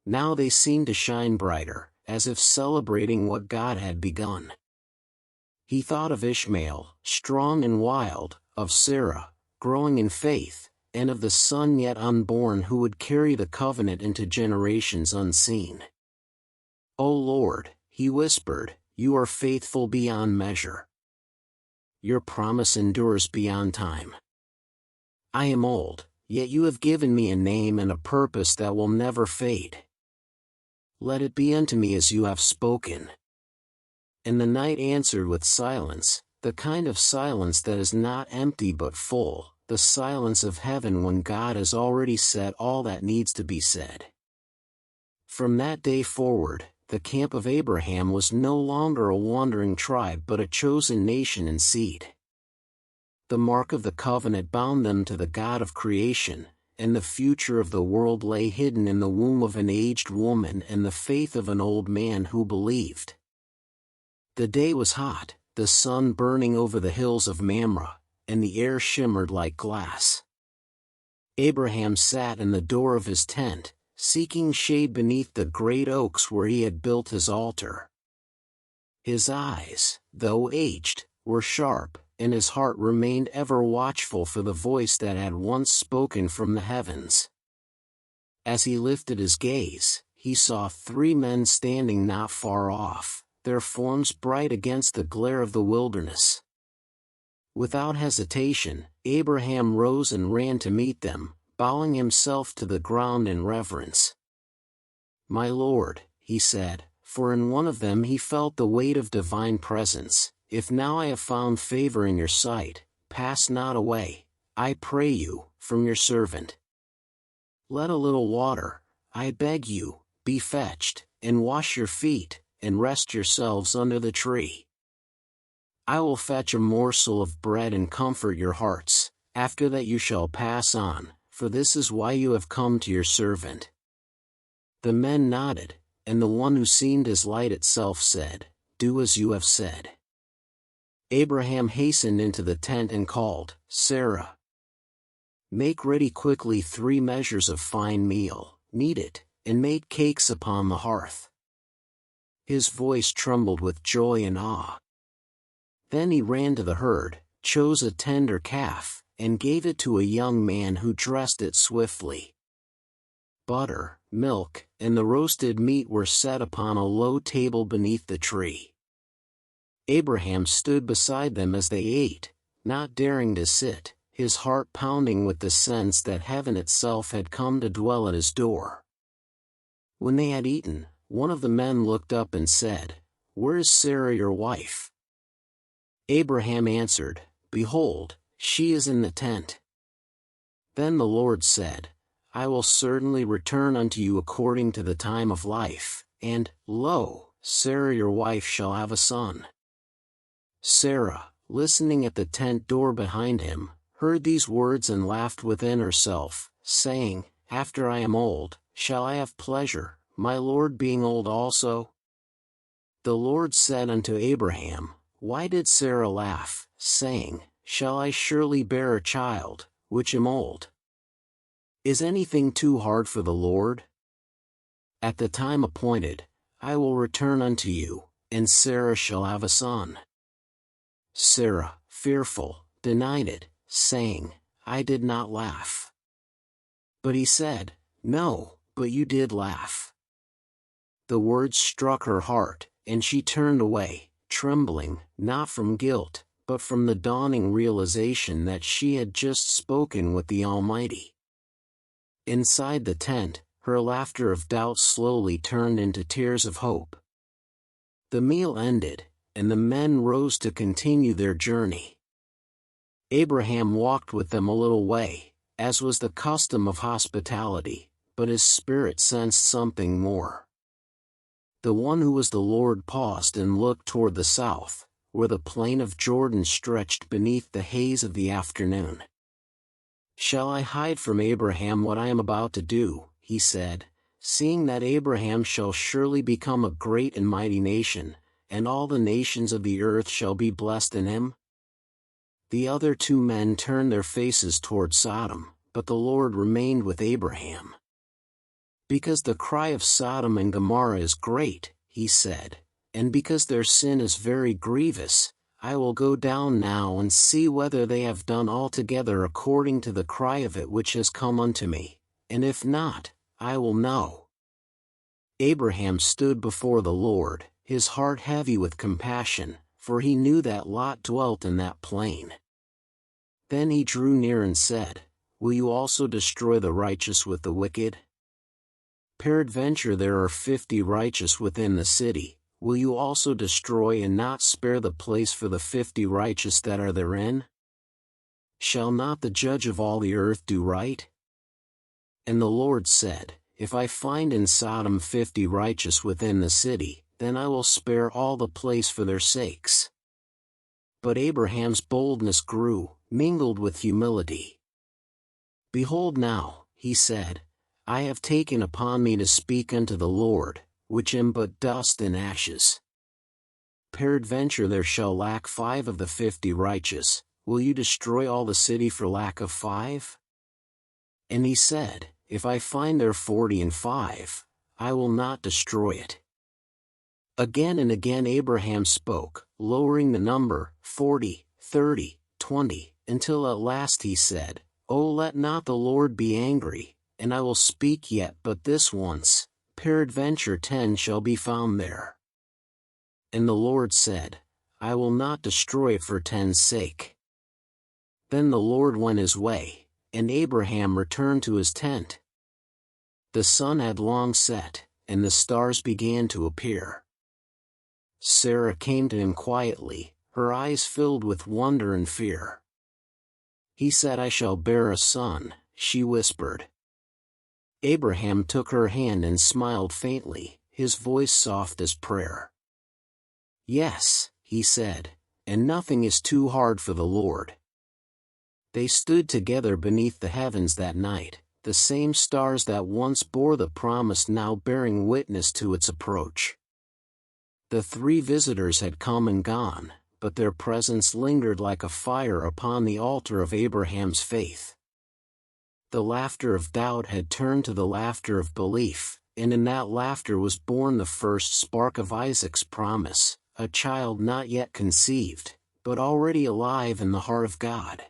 Now they seemed to shine brighter, as if celebrating what God had begun. He thought of Ishmael, strong and wild, of Sarah, growing in faith, and of the son yet unborn who would carry the covenant into generations unseen. "O Lord," he whispered, "you are faithful beyond measure. Your promise endures beyond time. I am old, yet you have given me a name and a purpose that will never fade. Let it be unto me as you have spoken." And the night answered with silence, the kind of silence that is not empty but full, the silence of heaven when God has already said all that needs to be said. From that day forward, the camp of Abraham was no longer a wandering tribe but a chosen nation and seed. The mark of the covenant bound them to the God of creation, and the future of the world lay hidden in the womb of an aged woman and the faith of an old man who believed. The day was hot, the sun burning over the hills of Mamre, and the air shimmered like glass. Abraham sat in the door of his tent, seeking shade beneath the great oaks where he had built his altar. His eyes, though aged, were sharp, and his heart remained ever watchful for the voice that had once spoken from the heavens. As he lifted his gaze, he saw 3 men standing not far off, their forms bright against the glare of the wilderness. Without hesitation, Abraham rose and ran to meet them, bowing himself to the ground in reverence. "My Lord," he said, for in one of them he felt the weight of divine presence, "if now I have found favor in your sight, pass not away, I pray you, from your servant. Let a little water, I beg you, be fetched, and wash your feet, and rest yourselves under the tree. I will fetch a morsel of bread and comfort your hearts, after that you shall pass on, for this is why you have come to your servant." The men nodded, and the one who seemed as light itself said, "Do as you have said." Abraham hastened into the tent and called, "Sarah, make ready quickly 3 measures of fine meal, knead it, and make cakes upon the hearth." His voice trembled with joy and awe. Then he ran to the herd, chose a tender calf, and gave it to a young man who dressed it swiftly. Butter, milk, and the roasted meat were set upon a low table beneath the tree. Abraham stood beside them as they ate, not daring to sit, his heart pounding with the sense that heaven itself had come to dwell at his door. When they had eaten, one of the men looked up and said, "Where is Sarah your wife?" Abraham answered, "Behold, she is in the tent." Then the Lord said, "I will certainly return unto you according to the time of life, and, lo, Sarah your wife shall have a son." Sarah, listening at the tent door behind him, heard these words and laughed within herself, saying, "After I am old, shall I have pleasure, my Lord being old also?" The Lord said unto Abraham, "Why did Sarah laugh, saying, Shall I surely bear a child, which am old? Is anything too hard for the Lord? At the time appointed, I will return unto you, and Sarah shall have a son." Sarah, fearful, denied it, saying, "I did not laugh." But he said, "No, but you did laugh." The words struck her heart, and she turned away, trembling, not from guilt, but from the dawning realization that she had just spoken with the Almighty. Inside the tent, her laughter of doubt slowly turned into tears of hope. The meal ended, and the men rose to continue their journey. Abraham walked with them a little way, as was the custom of hospitality, but his spirit sensed something more. The one who was the Lord paused and looked toward the south, where the plain of Jordan stretched beneath the haze of the afternoon. "Shall I hide from Abraham what I am about to do?" he said, "seeing that Abraham shall surely become a great and mighty nation, and all the nations of the earth shall be blessed in him?" The other two men turned their faces toward Sodom, but the Lord remained with Abraham. "Because the cry of Sodom and Gomorrah is great," he said, "and because their sin is very grievous, I will go down now and see whether they have done altogether according to the cry of it which has come unto me, and if not, I will know." Abraham stood before the Lord, his heart heavy with compassion, for he knew that Lot dwelt in that plain. Then he drew near and said, "Will you also destroy the righteous with the wicked? Peradventure there are 50 righteous within the city. Will you also destroy and not spare the place for the 50 righteous that are therein? Shall not the judge of all the earth do right?" And the Lord said, "If I find in Sodom 50 righteous within the city, then I will spare all the place for their sakes." But Abraham's boldness grew, mingled with humility. "Behold now," he said, "I have taken upon me to speak unto the Lord, which am but dust and ashes. Peradventure there shall lack 5 of the 50 righteous. Will you destroy all the city for lack of 5? And he said, "If I find there 45, I will not destroy it." Again and again Abraham spoke, lowering the number, 40, 30, 20, until at last he said, "O let not the Lord be angry, and I will speak yet but this once, peradventure 10 shall be found there." And the Lord said, "I will not destroy it for 10's sake." Then the Lord went his way, and Abraham returned to his tent. The sun had long set, and the stars began to appear. Sarah came to him quietly, her eyes filled with wonder and fear. He said, "I shall bear a son," she whispered. Abraham took her hand and smiled faintly, his voice soft as prayer. "Yes," he said, "and nothing is too hard for the Lord." They stood together beneath the heavens that night, the same stars that once bore the promise now bearing witness to its approach. The 3 visitors had come and gone, but their presence lingered like a fire upon the altar of Abraham's faith. The laughter of doubt had turned to the laughter of belief, and in that laughter was born the first spark of Isaac's promise, a child not yet conceived, but already alive in the heart of God.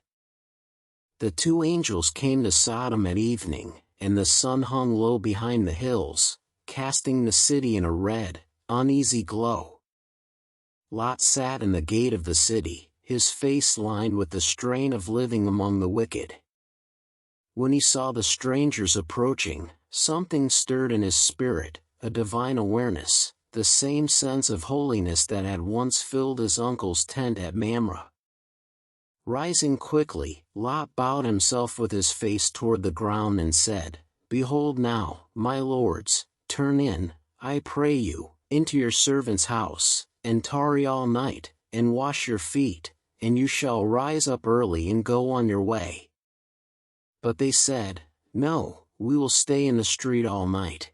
The 2 angels came to Sodom at evening, and the sun hung low behind the hills, casting the city in a red, uneasy glow. Lot sat in the gate of the city, his face lined with the strain of living among the wicked. When he saw the strangers approaching, something stirred in his spirit, a divine awareness, the same sense of holiness that had once filled his uncle's tent at Mamre. Rising quickly, Lot bowed himself with his face toward the ground and said, "Behold now, my lords, turn in, I pray you, into your servant's house, and tarry all night, and wash your feet, and you shall rise up early and go on your way." But they said, "No, we will stay in the street all night."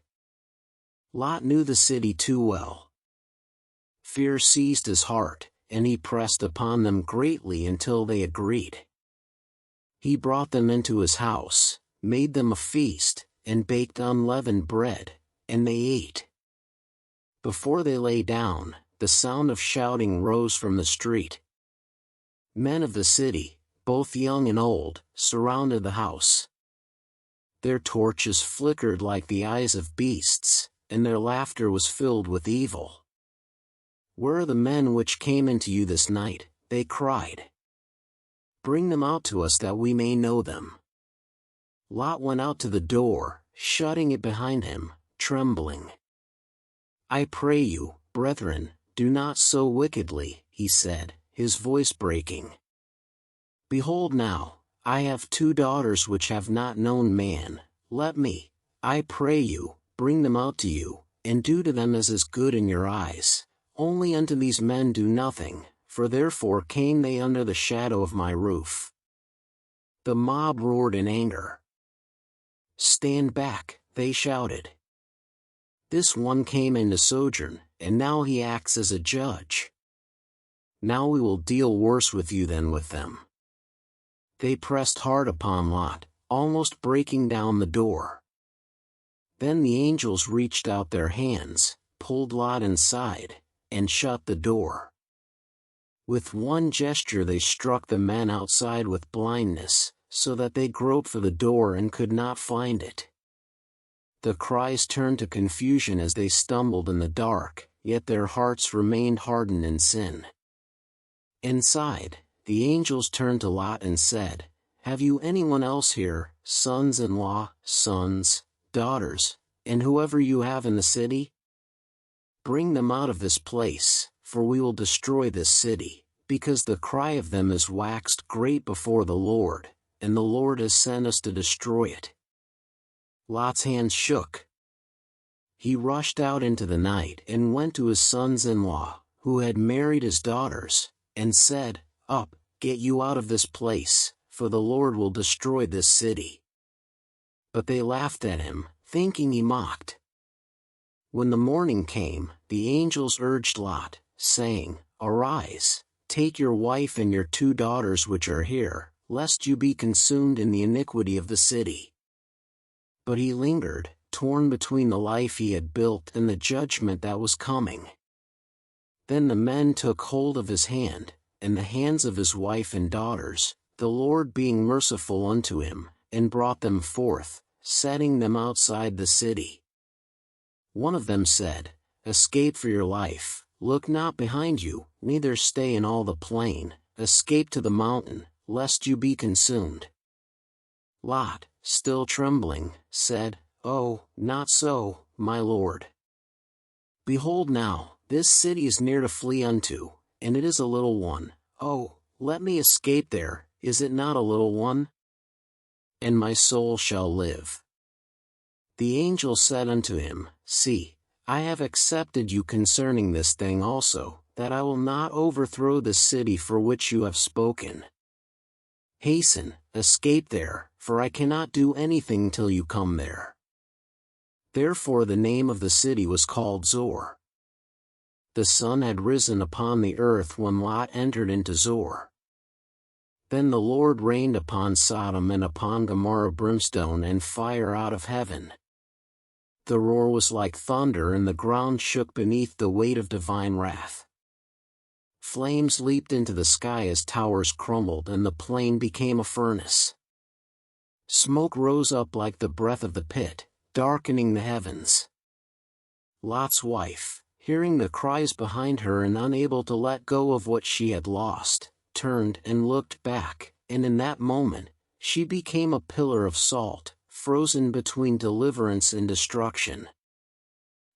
Lot knew the city too well. Fear seized his heart, and he pressed upon them greatly until they agreed. He brought them into his house, made them a feast, and baked unleavened bread, and they ate. Before they lay down, the sound of shouting rose from the street. Men of the city, both young and old, surrounded the house. Their torches flickered like the eyes of beasts, and their laughter was filled with evil. "Where are the men which came into you this night?" they cried. "Bring them out to us that we may know them." Lot went out to the door, shutting it behind him, trembling. "I pray you, brethren, do not so wickedly," he said, his voice breaking. "Behold now, I have 2 daughters which have not known man. Let me, I pray you, bring them out to you, and do to them as is good in your eyes. Only unto these men do nothing, for therefore came they under the shadow of my roof." The mob roared in anger. "Stand back," they shouted. "This one came in to sojourn, and now he acts as a judge. Now we will deal worse with you than with them." They pressed hard upon Lot, almost breaking down the door. Then the angels reached out their hands, pulled Lot inside, and shut the door. With one gesture they struck the men outside with blindness, so that they groped for the door and could not find it. The cries turned to confusion as they stumbled in the dark, yet their hearts remained hardened in sin. Inside, the angels turned to Lot and said, "Have you anyone else here, sons-in-law, sons, daughters, and whoever you have in the city? Bring them out of this place, for we will destroy this city, because the cry of them is waxed great before the Lord, and the Lord has sent us to destroy it." Lot's hands shook. He rushed out into the night and went to his sons-in-law, who had married his daughters, and said, "Up, get you out of this place, for the Lord will destroy this city." But they laughed at him, thinking he mocked. When the morning came, the angels urged Lot, saying, "Arise, take your wife and your 2 daughters which are here, lest you be consumed in the iniquity of the city." But he lingered, torn between the life he had built and the judgment that was coming. Then the men took hold of his hand, and the hands of his wife and daughters, the Lord being merciful unto him, and brought them forth, setting them outside the city. One of them said, "Escape for your life, look not behind you, neither stay in all the plain, escape to the mountain, lest you be consumed." Lot, still trembling, said, "Oh, not so, my lord. Behold now, this city is near to flee unto, and it is a little one. Oh, let me escape there, is it not a little one? And my soul shall live." The angel said unto him, "See, I have accepted you concerning this thing also, that I will not overthrow the city for which you have spoken. Hasten, escape there, for I cannot do anything till you come there." Therefore the name of the city was called Zor. The sun had risen upon the earth when Lot entered into Zor. Then the Lord rained upon Sodom and upon Gomorrah brimstone and fire out of heaven. The roar was like thunder and the ground shook beneath the weight of divine wrath. Flames leaped into the sky as towers crumbled and the plain became a furnace. Smoke rose up like the breath of the pit, darkening the heavens. Lot's wife, hearing the cries behind her and unable to let go of what she had lost, turned and looked back, and in that moment, she became a pillar of salt, frozen between deliverance and destruction.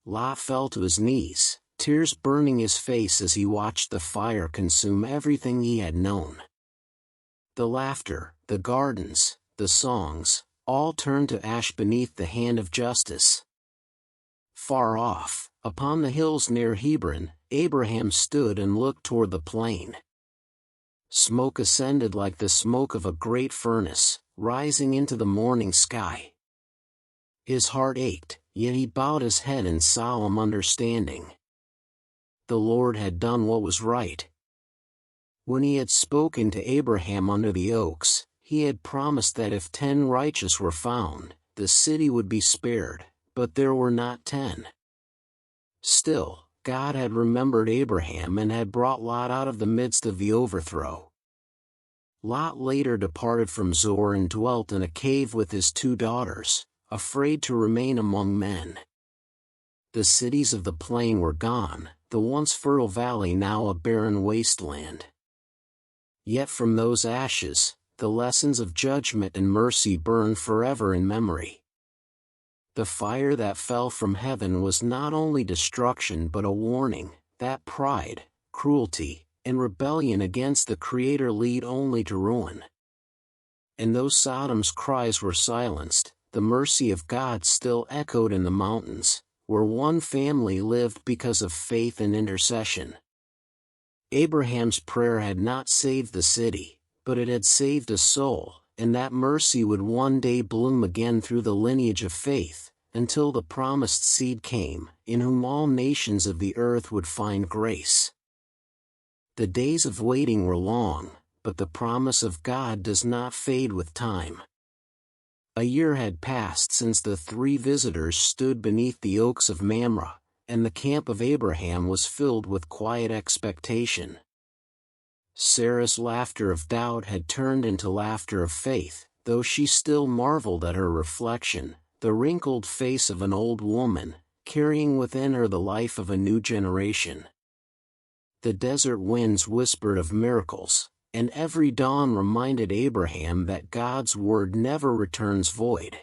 Lot fell to his knees, tears burning his face as he watched the fire consume everything he had known. The laughter, the gardens, the songs, all turned to ash beneath the hand of justice. Far off, upon the hills near Hebron, Abraham stood and looked toward the plain. Smoke ascended like the smoke of a great furnace, rising into the morning sky. His heart ached, yet he bowed his head in solemn understanding. The Lord had done what was right. When he had spoken to Abraham under the oaks, he had promised that if 10 righteous were found, the city would be spared, but there were not 10. Still, God had remembered Abraham and had brought Lot out of the midst of the overthrow. Lot later departed from Zor and dwelt in a cave with his 2 daughters, afraid to remain among men. The cities of the plain were gone, the once fertile valley now a barren wasteland. Yet from those ashes, the lessons of judgment and mercy burn forever in memory. The fire that fell from heaven was not only destruction but a warning that pride, cruelty, and rebellion against the Creator lead only to ruin. And though Sodom's cries were silenced, the mercy of God still echoed in the mountains, where one family lived because of faith and intercession. Abraham's prayer had not saved the city, but it had saved a soul, and that mercy would one day bloom again through the lineage of faith, until the promised seed came, in whom all nations of the earth would find grace. The days of waiting were long, but the promise of God does not fade with time. A year had passed since the three visitors stood beneath the oaks of Mamre, and the camp of Abraham was filled with quiet expectation. Sarah's laughter of doubt had turned into laughter of faith, though she still marveled at her reflection, the wrinkled face of an old woman, carrying within her the life of a new generation. The desert winds whispered of miracles, and every dawn reminded Abraham that God's word never returns void.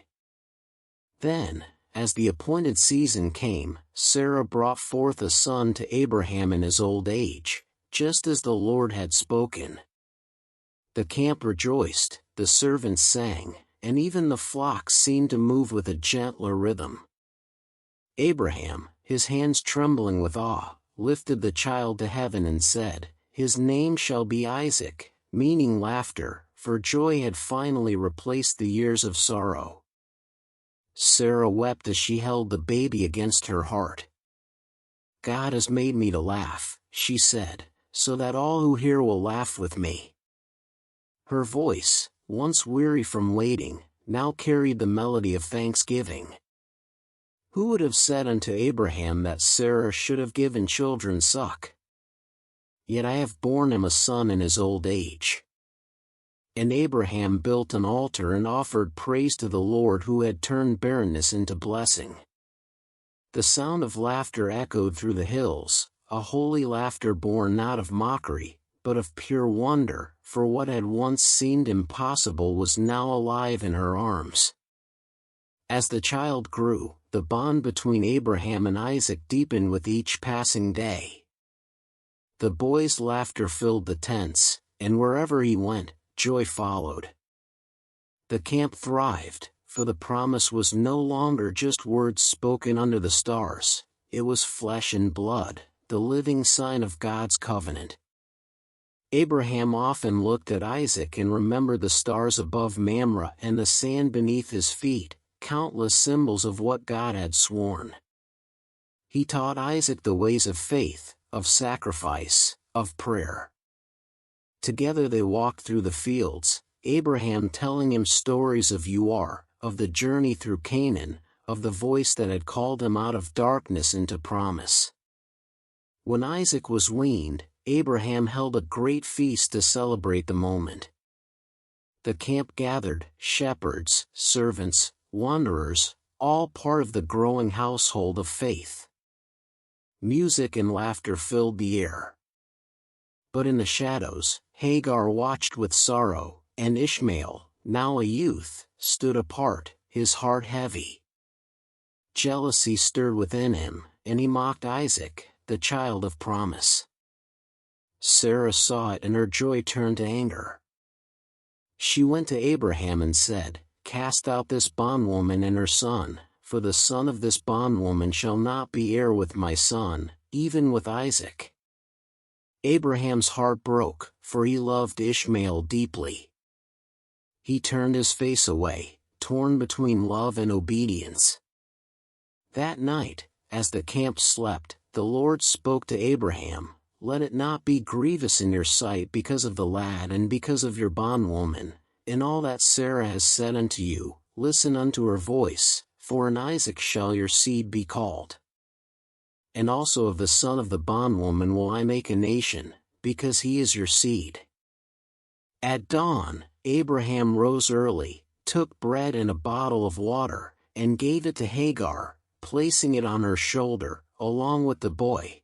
Then, as the appointed season came, Sarah brought forth a son to Abraham in his old age, just as the Lord had spoken. The camp rejoiced, the servants sang, and even the flocks seemed to move with a gentler rhythm. Abraham, his hands trembling with awe, lifted the child to heaven and said, "His name shall be Isaac," meaning laughter, for joy had finally replaced the years of sorrow. Sarah wept as she held the baby against her heart. "God has made me to laugh," she said, "so that all who hear will laugh with me." Her voice, once weary from waiting, now carried the melody of thanksgiving. Who would have said unto Abraham that Sarah should have given children suck? Yet I have borne him a son in his old age. And Abraham built an altar and offered praise to the Lord who had turned barrenness into blessing. The sound of laughter echoed through the hills, a holy laughter born not of mockery, but of pure wonder, for what had once seemed impossible was now alive in her arms. As the child grew, the bond between Abraham and Isaac deepened with each passing day. The boy's laughter filled the tents, and wherever he went, joy followed. The camp thrived, for the promise was no longer just words spoken under the stars, it was flesh and blood, the living sign of God's covenant. Abraham often looked at Isaac and remembered the stars above Mamre and the sand beneath his feet, countless symbols of what God had sworn. He taught Isaac the ways of faith, of sacrifice, of prayer. Together they walked through the fields, Abraham telling him stories of of the journey through Canaan, of the voice that had called him out of darkness into promise. When Isaac was weaned, Abraham held a great feast to celebrate the moment. The camp gathered, shepherds, servants, wanderers, all part of the growing household of faith. Music and laughter filled the air. But in the shadows, Hagar watched with sorrow, and Ishmael, now a youth, stood apart, his heart heavy. Jealousy stirred within him, and he mocked Isaac, the child of promise. Sarah saw it and her joy turned to anger. She went to Abraham and said, "Cast out this bondwoman and her son, for the son of this bondwoman shall not be heir with my son, even with Isaac." Abraham's heart broke, for he loved Ishmael deeply. He turned his face away, torn between love and obedience. That night, as the camp slept, the Lord spoke to Abraham, "Let it not be grievous in your sight because of the lad and because of your bondwoman. In all that Sarah has said unto you, listen unto her voice, for in Isaac shall your seed be called. And also of the son of the bondwoman will I make a nation, because he is your seed." At dawn, Abraham rose early, took bread and a bottle of water, and gave it to Hagar, placing it on her shoulder, along with the boy.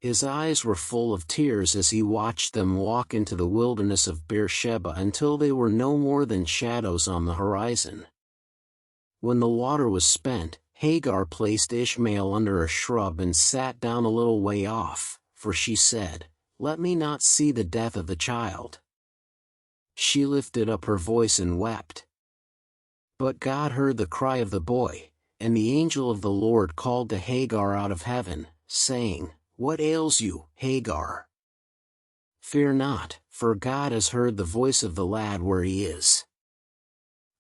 His eyes were full of tears as he watched them walk into the wilderness of Beersheba until they were no more than shadows on the horizon. When the water was spent, Hagar placed Ishmael under a shrub and sat down a little way off, for she said, "Let me not see the death of the child." She lifted up her voice and wept. But God heard the cry of the boy, and the angel of the Lord called to Hagar out of heaven, saying, "What ails you, Hagar? Fear not, for God has heard the voice of the lad where he is.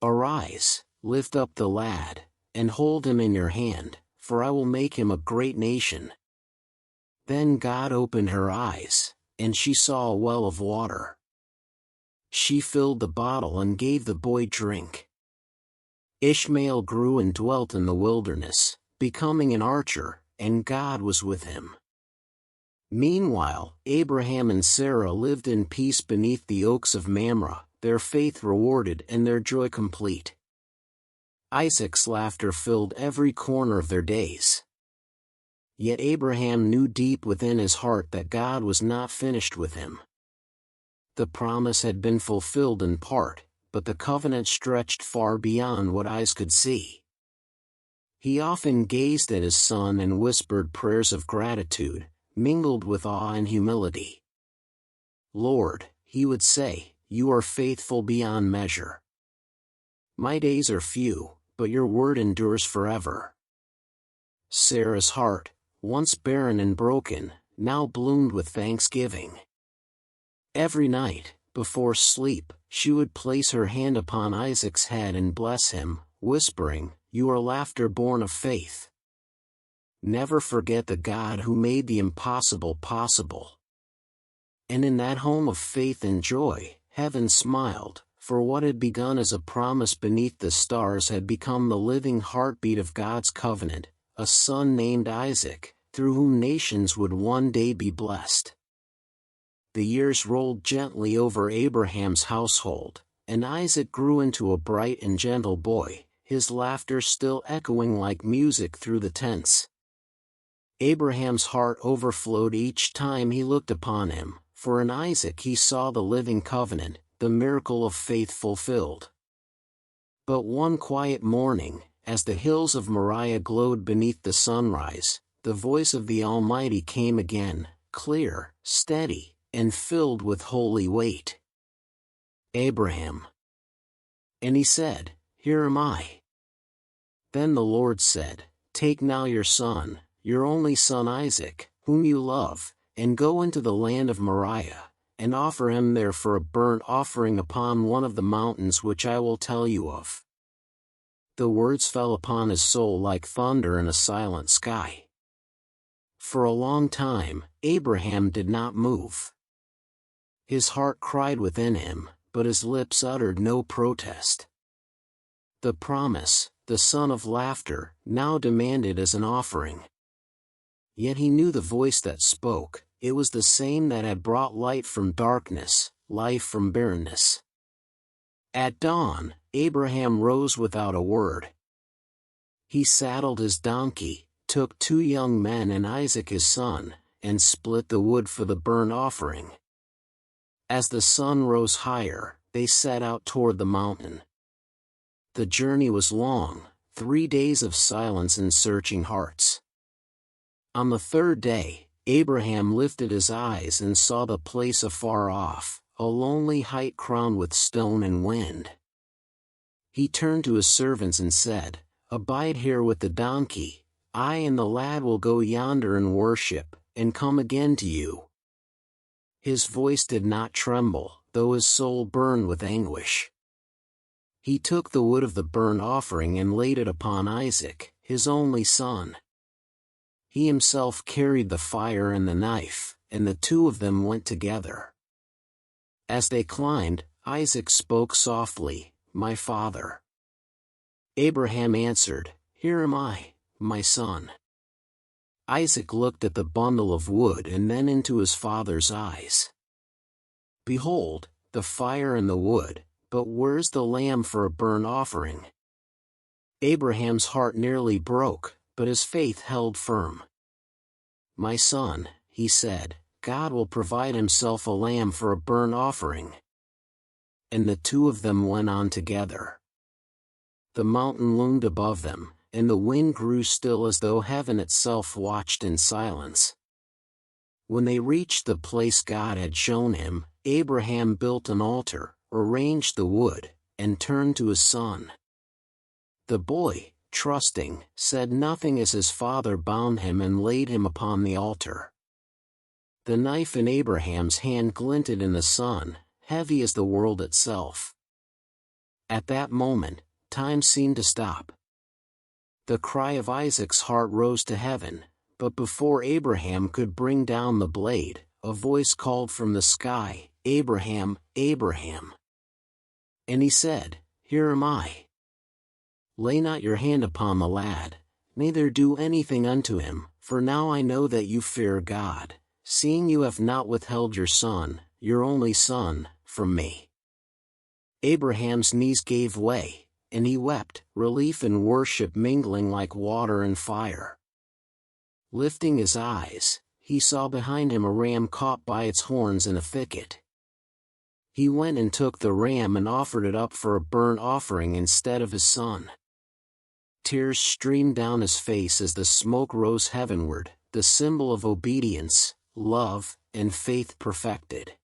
Arise, lift up the lad, and hold him in your hand, for I will make him a great nation." Then God opened her eyes, and she saw a well of water. She filled the bottle and gave the boy drink. Ishmael grew and dwelt in the wilderness, becoming an archer, and God was with him. Meanwhile, Abraham and Sarah lived in peace beneath the oaks of Mamre, their faith rewarded and their joy complete. Isaac's laughter filled every corner of their days. Yet Abraham knew deep within his heart that God was not finished with him. The promise had been fulfilled in part, but the covenant stretched far beyond what eyes could see. He often gazed at his son and whispered prayers of gratitude, mingled with awe and humility. "Lord," he would say, "you are faithful beyond measure. My days are few, but your word endures forever." Sarah's heart, once barren and broken, now bloomed with thanksgiving. Every night, before sleep, she would place her hand upon Isaac's head and bless him, whispering, "You are laughter born of faith. Never forget the God who made the impossible possible." And in that home of faith and joy, heaven smiled, for what had begun as a promise beneath the stars had become the living heartbeat of God's covenant, a son named Isaac, through whom nations would one day be blessed. The years rolled gently over Abraham's household, and Isaac grew into a bright and gentle boy, his laughter still echoing like music through the tents. Abraham's heart overflowed each time he looked upon him, for in Isaac he saw the living covenant, the miracle of faith fulfilled. But one quiet morning, as the hills of Moriah glowed beneath the sunrise, the voice of the Almighty came again, clear, steady, and filled with holy weight. "Abraham." And he said, "Here am I." Then the Lord said, "Take now your son, your only son Isaac, whom you love, and go into the land of Moriah, and offer him there for a burnt offering upon one of the mountains which I will tell you of." The words fell upon his soul like thunder in a silent sky. For a long time, Abraham did not move. His heart cried within him, but his lips uttered no protest. The promise, the son of laughter, now demanded as an offering. Yet he knew the voice that spoke, it was the same that had brought light from darkness, life from barrenness. At dawn, Abraham rose without a word. He saddled his donkey, took 2 young men and Isaac his son, and split the wood for the burnt offering. As the sun rose higher, they set out toward the mountain. The journey was long, 3 days of silence and searching hearts. On the 3rd day, Abraham lifted his eyes and saw the place afar off, a lonely height crowned with stone and wind. He turned to his servants and said, "Abide here with the donkey, I and the lad will go yonder and worship, and come again to you." His voice did not tremble, though his soul burned with anguish. He took the wood of the burnt offering and laid it upon Isaac, his only son. He himself carried the fire and the knife, and the 2 of them went together. As they climbed, Isaac spoke softly, "My father." Abraham answered, "Here am I, my son." Isaac looked at the bundle of wood and then into his father's eyes. "Behold, the fire and the wood, but where's the lamb for a burnt offering?" Abraham's heart nearly broke, but his faith held firm. "My son," he said, God will provide himself a lamb for a burnt offering. And the two of them went on together. The mountain loomed above them, and the wind grew still as though heaven itself watched in silence. When they reached the place God had shown him, Abraham built an altar, arranged the wood, and turned to his son. The boy, trusting, said nothing as his father bound him and laid him upon the altar. The knife in Abraham's hand glinted in the sun, heavy as the world itself. At that moment, time seemed to stop. The cry of Isaac's heart rose to heaven, but before Abraham could bring down the blade, a voice called from the sky, "Abraham, Abraham." And he said, "Here am I." "Lay not your hand upon the lad, neither do anything unto him, for now I know that you fear God, seeing you have not withheld your son, your only son, from me." Abraham's knees gave way, and he wept, relief and worship mingling like water and fire. Lifting his eyes, he saw behind him a ram caught by its horns in a thicket. He went and took the ram and offered it up for a burnt offering instead of his son. Tears streamed down his face as the smoke rose heavenward, the symbol of obedience, love, and faith perfected.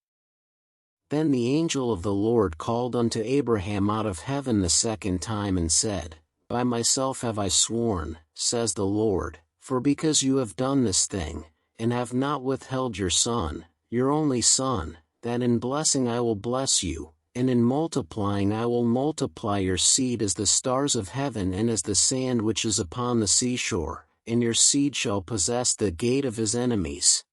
Then the angel of the Lord called unto Abraham out of heaven the second time and said, "By myself have I sworn, says the Lord, for because you have done this thing, and have not withheld your son, your only son, that in blessing I will bless you, and in multiplying I will multiply your seed as the stars of heaven and as the sand which is upon the seashore, and your seed shall possess the gate of his enemies.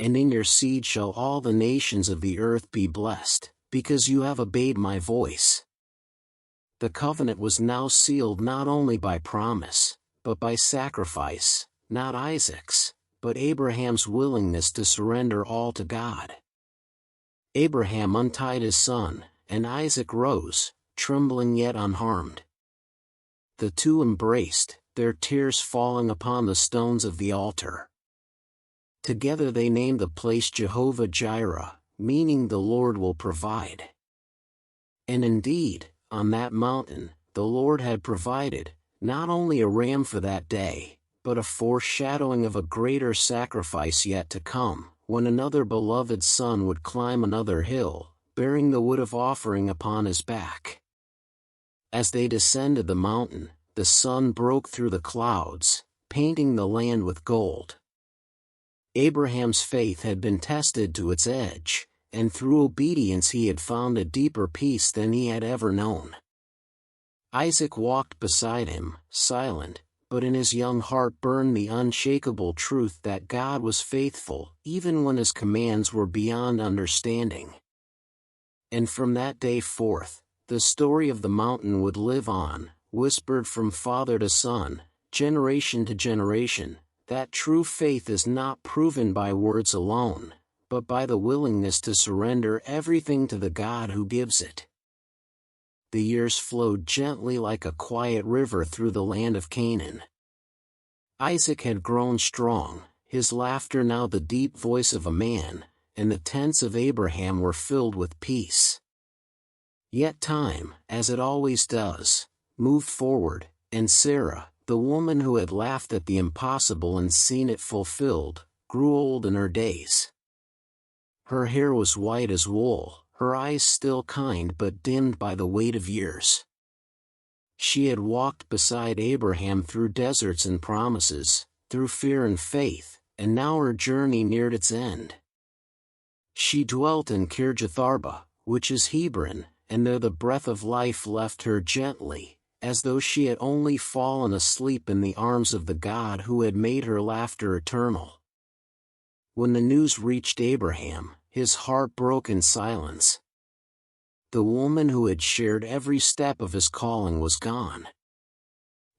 And in your seed shall all the nations of the earth be blessed, because you have obeyed my voice." The covenant was now sealed not only by promise, but by sacrifice, not Isaac's, but Abraham's willingness to surrender all to God. Abraham untied his son, and Isaac rose, trembling yet unharmed. The two embraced, their tears falling upon the stones of the altar. Together they named the place Jehovah-Jireh, meaning the Lord will provide. And indeed, on that mountain, the Lord had provided, not only a ram for that day, but a foreshadowing of a greater sacrifice yet to come, when another beloved son would climb another hill, bearing the wood of offering upon his back. As they descended the mountain, the sun broke through the clouds, painting the land with gold. Abraham's faith had been tested to its edge, and through obedience he had found a deeper peace than he had ever known. Isaac walked beside him, silent, but in his young heart burned the unshakable truth that God was faithful, even when his commands were beyond understanding. And from that day forth, the story of the mountain would live on, whispered from father to son, generation to generation, that true faith is not proven by words alone, but by the willingness to surrender everything to the God who gives it. The years flowed gently like a quiet river through the land of Canaan. Isaac had grown strong, his laughter now the deep voice of a man, and the tents of Abraham were filled with peace. Yet time, as it always does, moved forward, and Sarah, the woman who had laughed at the impossible and seen it fulfilled, grew old in her days. Her hair was white as wool, her eyes still kind but dimmed by the weight of years. She had walked beside Abraham through deserts and promises, through fear and faith, and now her journey neared its end. She dwelt in Kirjatharba, which is Hebron, and there the breath of life left her gently, as though she had only fallen asleep in the arms of the God who had made her laughter eternal. When the news reached Abraham, his heart broke in silence. The woman who had shared every step of his calling was gone.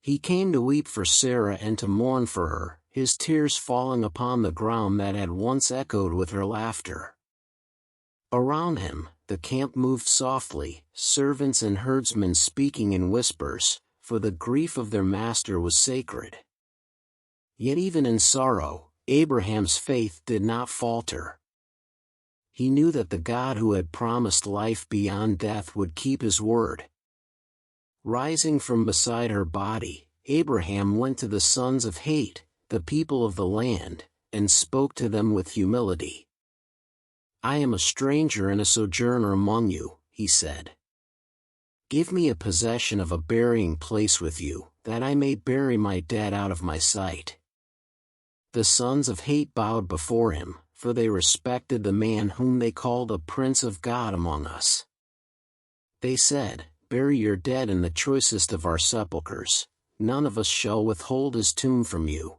He came to weep for Sarah and to mourn for her, his tears falling upon the ground that had once echoed with her laughter. Around him, the camp moved softly, servants and herdsmen speaking in whispers, for the grief of their master was sacred. Yet even in sorrow, Abraham's faith did not falter. He knew that the God who had promised life beyond death would keep his word. Rising from beside her body, Abraham went to the sons of Het, the people of the land, and spoke to them with humility. "I am a stranger and a sojourner among you," he said. "Give me a possession of a burying place with you, that I may bury my dead out of my sight." The sons of Het bowed before him, for they respected the man whom they called a prince of God among us. They said, "Bury your dead in the choicest of our sepulchres, none of us shall withhold his tomb from you."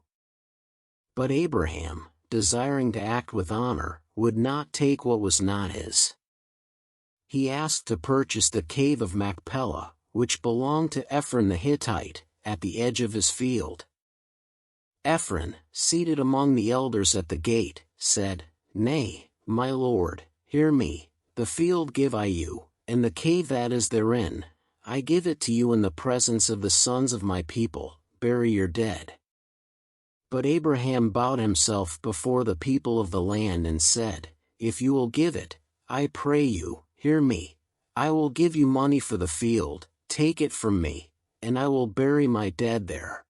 But Abraham, desiring to act with honor, would not take what was not his. He asked to purchase the cave of Machpelah, which belonged to Ephron the Hittite, at the edge of his field. Ephron, seated among the elders at the gate, said, "Nay, my lord, hear me, the field give I you, and the cave that is therein, I give it to you in the presence of the sons of my people, bury your dead." But Abraham bowed himself before the people of the land and said, "If you will give it, I pray you, hear me, I will give you money for the field, take it from me, and I will bury my dead there."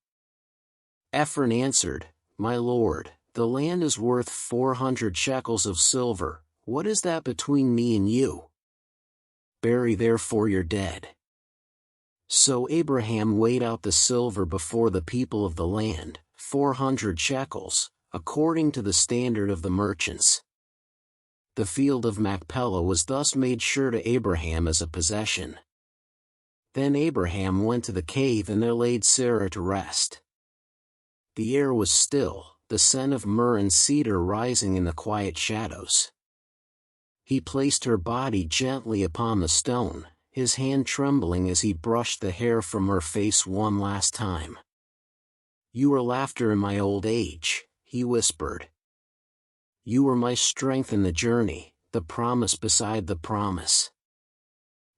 Ephron answered, "My lord, the land is worth 400 shekels of silver, what is that between me and you? Bury therefore your dead." So Abraham weighed out the silver before the people of the land, 400 shekels, according to the standard of the merchants. The field of Machpelah was thus made sure to Abraham as a possession. Then Abraham went to the cave and there laid Sarah to rest. The air was still, the scent of myrrh and cedar rising in the quiet shadows. He placed her body gently upon the stone, his hand trembling as he brushed the hair from her face one last time. "You were laughter in my old age," he whispered. "You were my strength in the journey, the promise beside the promise.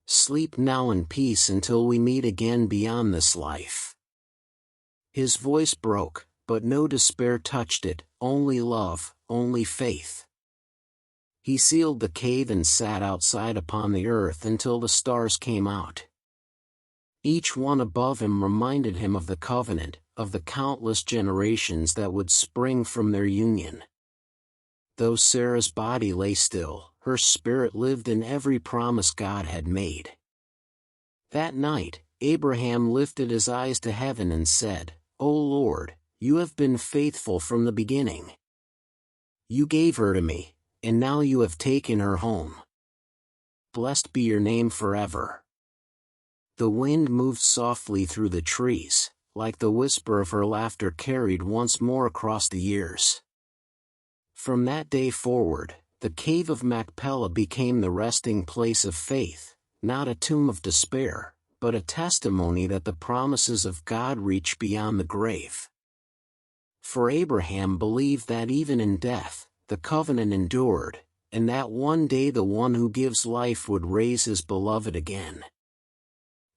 Sleep now in peace until we meet again beyond this life." His voice broke, but no despair touched it, only love, only faith. He sealed the cave and sat outside upon the earth until the stars came out. Each one above him reminded him of the covenant, of the countless generations that would spring from their union. Though Sarah's body lay still, her spirit lived in every promise God had made. That night, Abraham lifted his eyes to heaven and said, "O Lord, you have been faithful from the beginning. You gave her to me, and now you have taken her home. Blessed be your name forever." The wind moved softly through the trees, like the whisper of her laughter carried once more across the years. From that day forward, the cave of Machpelah became the resting place of faith, not a tomb of despair, but a testimony that the promises of God reach beyond the grave. For Abraham believed that even in death, the covenant endured, and that one day the one who gives life would raise his beloved again.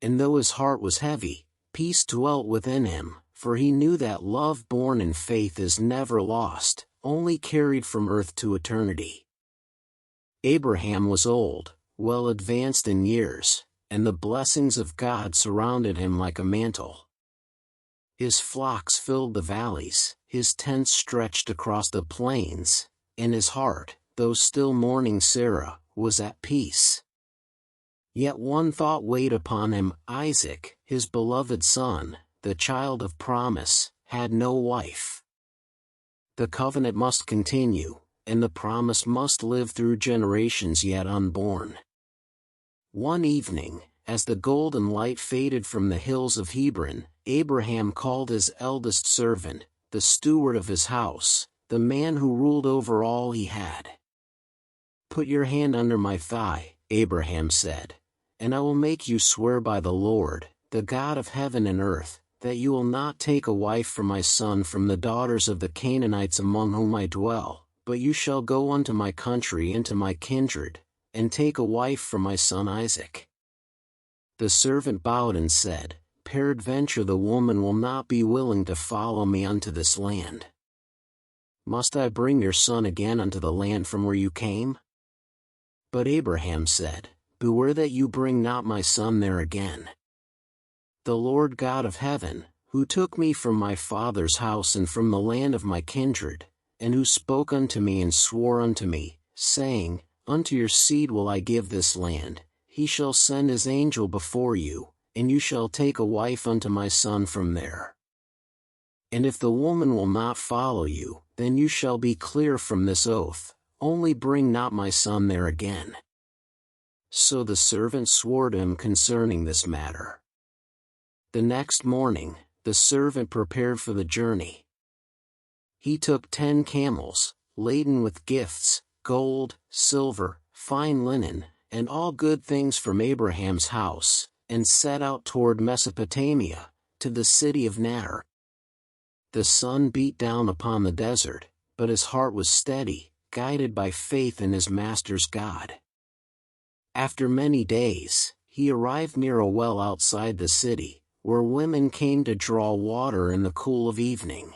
And though his heart was heavy, peace dwelt within him, for he knew that love born in faith is never lost, only carried from earth to eternity. Abraham was old, well advanced in years, and the blessings of God surrounded him like a mantle. His flocks filled the valleys, his tents stretched across the plains, and his heart, though still mourning Sarah, was at peace. Yet one thought weighed upon him: Isaac, his beloved son, the child of promise, had no wife. The covenant must continue, and the promise must live through generations yet unborn. One evening, as the golden light faded from the hills of Hebron, Abraham called his eldest servant, the steward of his house, the man who ruled over all he had. "Put your hand under my thigh," Abraham said, "and I will make you swear by the Lord, the God of heaven and earth, that you will not take a wife for my son from the daughters of the Canaanites among whom I dwell, but you shall go unto my country and to my kindred, and take a wife for my son Isaac." The servant bowed and said, "Peradventure the woman will not be willing to follow me unto this land." Must I bring your son again unto the land from where you came? But Abraham said, Beware that you bring not my son there again. The Lord God of heaven, who took me from my father's house and from the land of my kindred, and who spoke unto me and swore unto me, saying, Unto your seed will I give this land, he shall send his angel before you, and you shall take a wife unto my son from there. And if the woman will not follow you, then you shall be clear from this oath, only bring not my son there again. So the servant swore to him concerning this matter. The next morning, the servant prepared for the journey. He took 10 camels, laden with gifts, gold, silver, fine linen, and all good things from Abraham's house, and set out toward Mesopotamia, to the city of Nar. The sun beat down upon the desert, but his heart was steady, guided by faith in his master's God. After many days, he arrived near a well outside the city, where women came to draw water in the cool of evening.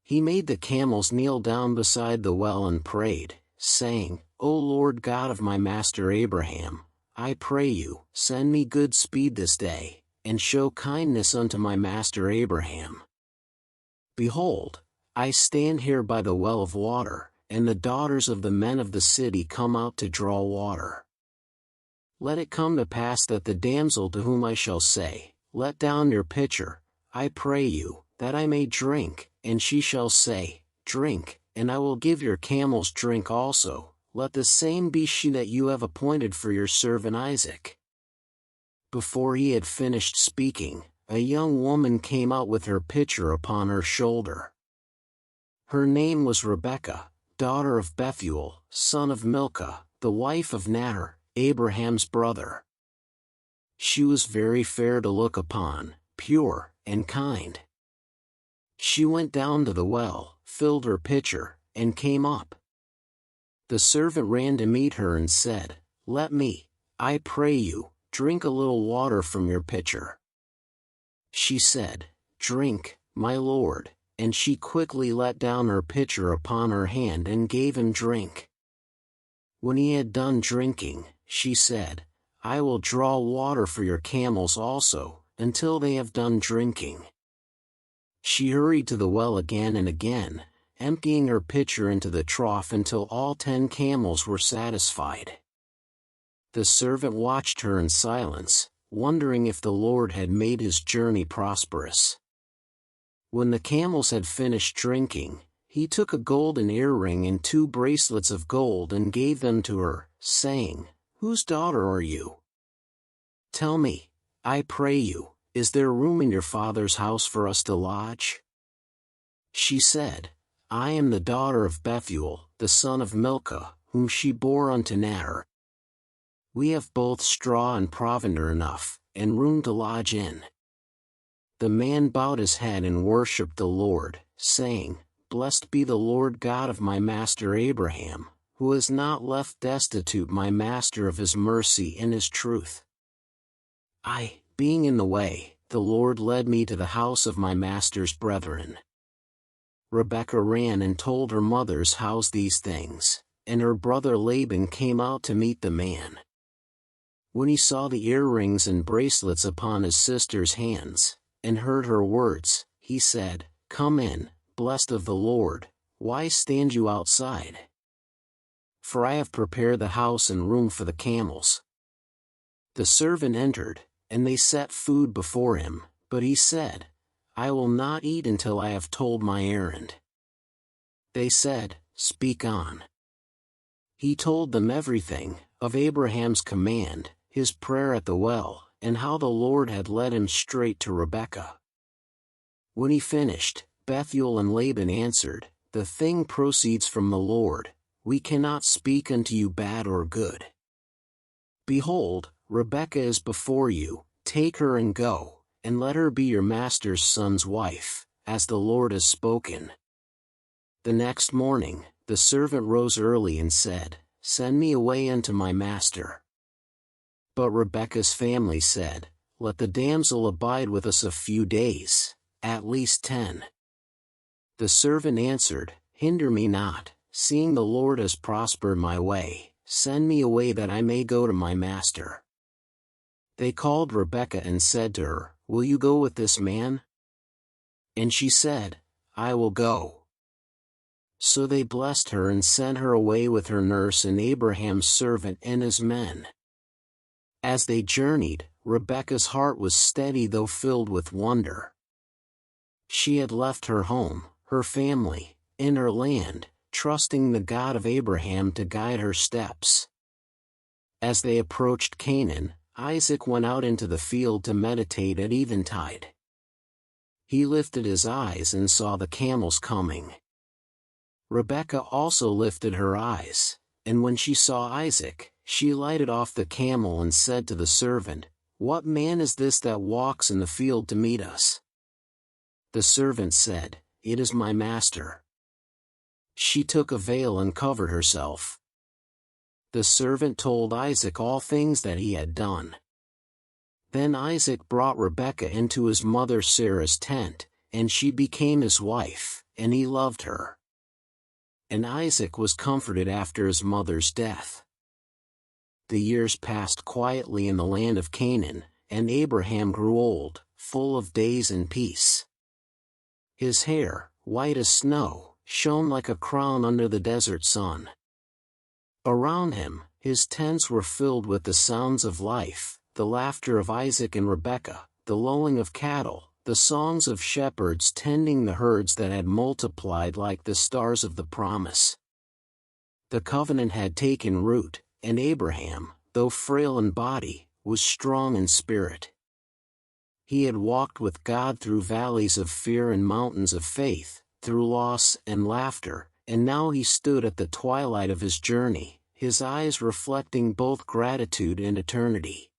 He made the camels kneel down beside the well and prayed, saying, O Lord God of my master Abraham, I pray you, send me good speed this day, and show kindness unto my master Abraham. Behold, I stand here by the well of water, and the daughters of the men of the city come out to draw water. Let it come to pass that the damsel to whom I shall say, Let down your pitcher, I pray you, that I may drink, and she shall say, Drink, and I will give your camels drink also, let the same be she that you have appointed for your servant Isaac. Before he had finished speaking, a young woman came out with her pitcher upon her shoulder. Her name was Rebekah, daughter of Bethuel, son of Milcah, the wife of Nar, Abraham's brother. She was very fair to look upon, pure, and kind. She went down to the well, filled her pitcher, and came up. The servant ran to meet her and said, Let me, I pray you, drink a little water from your pitcher. She said, Drink, my lord, and she quickly let down her pitcher upon her hand and gave him drink. When he had done drinking, she said, I will draw water for your camels also, until they have done drinking. She hurried to the well again and again, emptying her pitcher into the trough until all 10 camels were satisfied. The servant watched her in silence, wondering if the Lord had made his journey prosperous. When the camels had finished drinking, he took a golden earring and 2 bracelets of gold and gave them to her, saying, Whose daughter are you? Tell me, I pray you, is there room in your father's house for us to lodge? She said, I am the daughter of Bethuel, the son of Milcah, whom she bore unto Nar. We have both straw and provender enough, and room to lodge in. The man bowed his head and worshipped the Lord, saying, Blessed be the Lord God of my master Abraham, who has not left destitute my master of his mercy and his truth. Being in the way, the Lord led me to the house of my master's brethren. Rebekah ran and told her mother's house these things, and her brother Laban came out to meet the man. When he saw the earrings and bracelets upon his sister's hands, and heard her words, he said, Come in, blessed of the Lord, why stand you outside? For I have prepared the house and room for the camels. The servant entered, and they set food before him, but he said, I will not eat until I have told my errand. They said, Speak on. He told them everything, of Abraham's command, his prayer at the well, and how the Lord had led him straight to Rebekah. When he finished, Bethuel and Laban answered, The thing proceeds from the Lord, we cannot speak unto you bad or good. Behold, Rebekah is before you, take her and go, and let her be your master's son's wife, as the Lord has spoken. The next morning, the servant rose early and said, Send me away unto my master. But Rebekah's family said, Let the damsel abide with us a few days, at least 10. The servant answered, hinder me not, seeing the Lord has prospered my way, send me away that I may go to my master. They called Rebekah and said to her, Will you go with this man? And she said, I will go. So they blessed her and sent her away with her nurse and Abraham's servant and his men. As they journeyed, Rebekah's heart was steady though filled with wonder. She had left her home, her family, and her land, trusting the God of Abraham to guide her steps. As they approached Canaan, Isaac went out into the field to meditate at eventide. He lifted his eyes and saw the camels coming. Rebekah also lifted her eyes, and when she saw Isaac, she lighted off the camel and said to the servant, What man is this that walks in the field to meet us? The servant said, It is my master. She took a veil and covered herself. The servant told Isaac all things that he had done. Then Isaac brought Rebekah into his mother Sarah's tent, and she became his wife, and he loved her. And Isaac was comforted after his mother's death. The years passed quietly in the land of Canaan, and Abraham grew old, full of days and peace. His hair, white as snow, shone like a crown under the desert sun. Around him, his tents were filled with the sounds of life, the laughter of Isaac and Rebekah, the lowing of cattle, the songs of shepherds tending the herds that had multiplied like the stars of the promise. The covenant had taken root, and Abraham, though frail in body, was strong in spirit. He had walked with God through valleys of fear and mountains of faith, through loss and laughter, and now he stood at the twilight of his journey, his eyes reflecting both gratitude and eternity.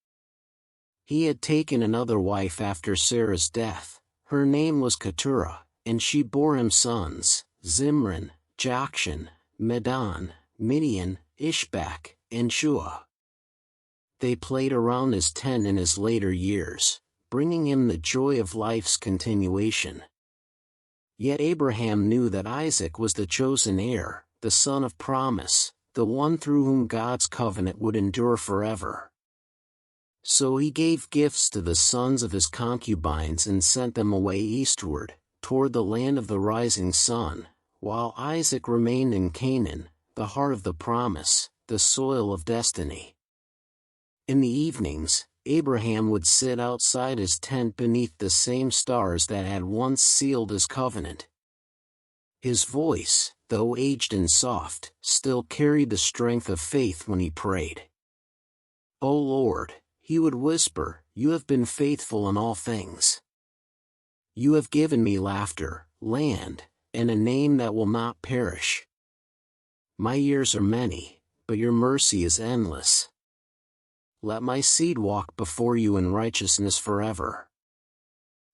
He had taken another wife after Sarah's death. Her name was Keturah, and she bore him sons, Zimran, Jokshan, Medan, Midian, Ishbak, and Shua. They played around his tent in his later years, bringing him the joy of life's continuation. Yet Abraham knew that Isaac was the chosen heir, the son of promise, the one through whom God's covenant would endure forever. So he gave gifts to the sons of his concubines and sent them away eastward, toward the land of the rising sun, while Isaac remained in Canaan, the heart of the promise, the soil of destiny. In the evenings, Abraham would sit outside his tent beneath the same stars that had once sealed his covenant. His voice, though aged and soft, still carried the strength of faith when he prayed. O Lord, he would whisper, You have been faithful in all things. You have given me laughter, land, and a name that will not perish. My years are many, but your mercy is endless. Let my seed walk before you in righteousness forever.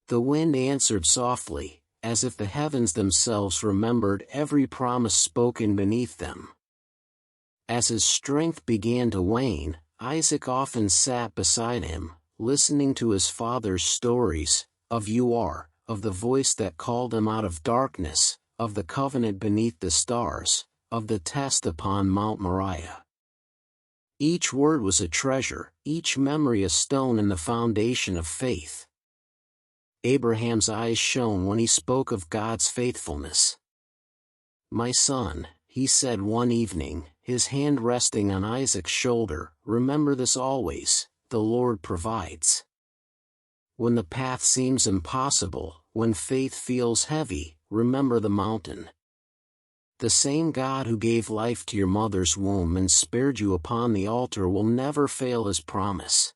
The wind answered softly, as if the heavens themselves remembered every promise spoken beneath them. As his strength began to wane, Isaac often sat beside him, listening to his father's stories, of of the voice that called him out of darkness, of the covenant beneath the stars, of the test upon Mount Moriah. Each word was a treasure, each memory a stone in the foundation of faith. Abraham's eyes shone when he spoke of God's faithfulness. My son, he said one evening, his hand resting on Isaac's shoulder, remember this always, the Lord provides. When the path seems impossible, when faith feels heavy, remember the mountain. The same God who gave life to your mother's womb and spared you upon the altar will never fail his promise.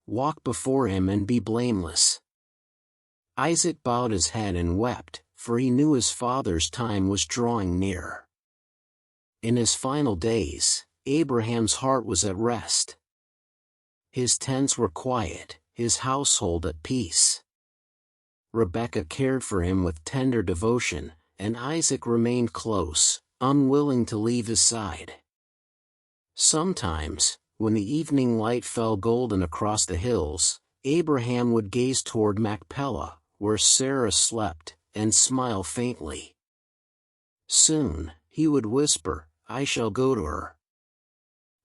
Walk before him and be blameless. Isaac bowed his head and wept, for he knew his father's time was drawing near. In his final days, Abraham's heart was at rest. His tents were quiet, his household at peace. Rebekah cared for him with tender devotion, and Isaac remained close, unwilling to leave his side. Sometimes, when the evening light fell golden across the hills, Abraham would gaze toward Machpelah, where Sarah slept, and smile faintly. Soon, he would whisper, "I shall go to her."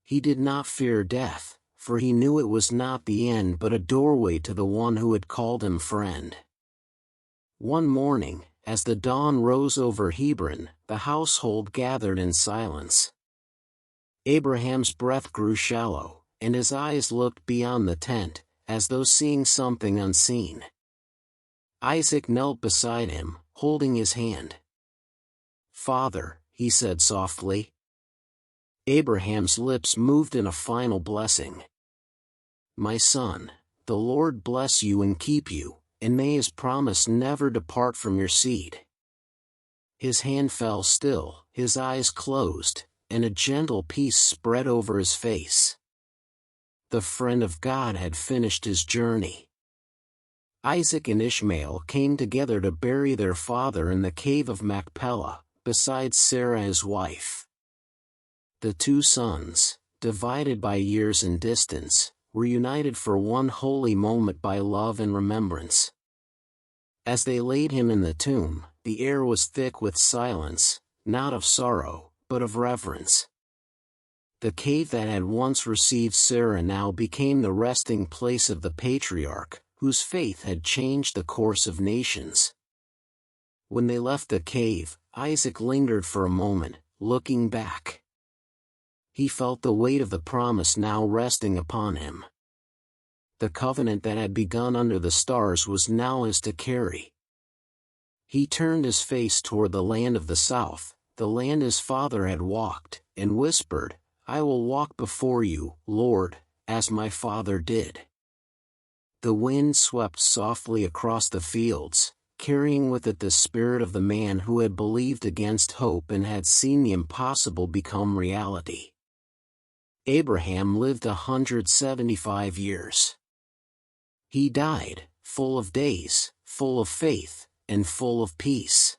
He did not fear death, for he knew it was not the end but a doorway to the one who had called him friend. One morning, as the dawn rose over Hebron, the household gathered in silence. Abraham's breath grew shallow, and his eyes looked beyond the tent, as though seeing something unseen. Isaac knelt beside him, holding his hand. "Father," he said softly. Abraham's lips moved in a final blessing. "My son, the Lord bless you and keep you, and may his promise never depart from your seed." His hand fell still, his eyes closed, and a gentle peace spread over his face. The friend of God had finished his journey. Isaac and Ishmael came together to bury their father in the cave of Machpelah, beside Sarah his wife. The two sons, divided by years and distance, were united for one holy moment by love and remembrance. As they laid him in the tomb, the air was thick with silence, not of sorrow, but of reverence. The cave that had once received Sarah now became the resting place of the patriarch, whose faith had changed the course of nations. When they left the cave, Isaac lingered for a moment, looking back. He felt the weight of the promise now resting upon him. The covenant that had begun under the stars was now his to carry. He turned his face toward the land of the south, the land his father had walked, and whispered, "I will walk before you, Lord, as my father did." The wind swept softly across the fields, carrying with it the spirit of the man who had believed against hope and had seen the impossible become reality. Abraham lived 175 years. He died, full of days, full of faith, and full of peace.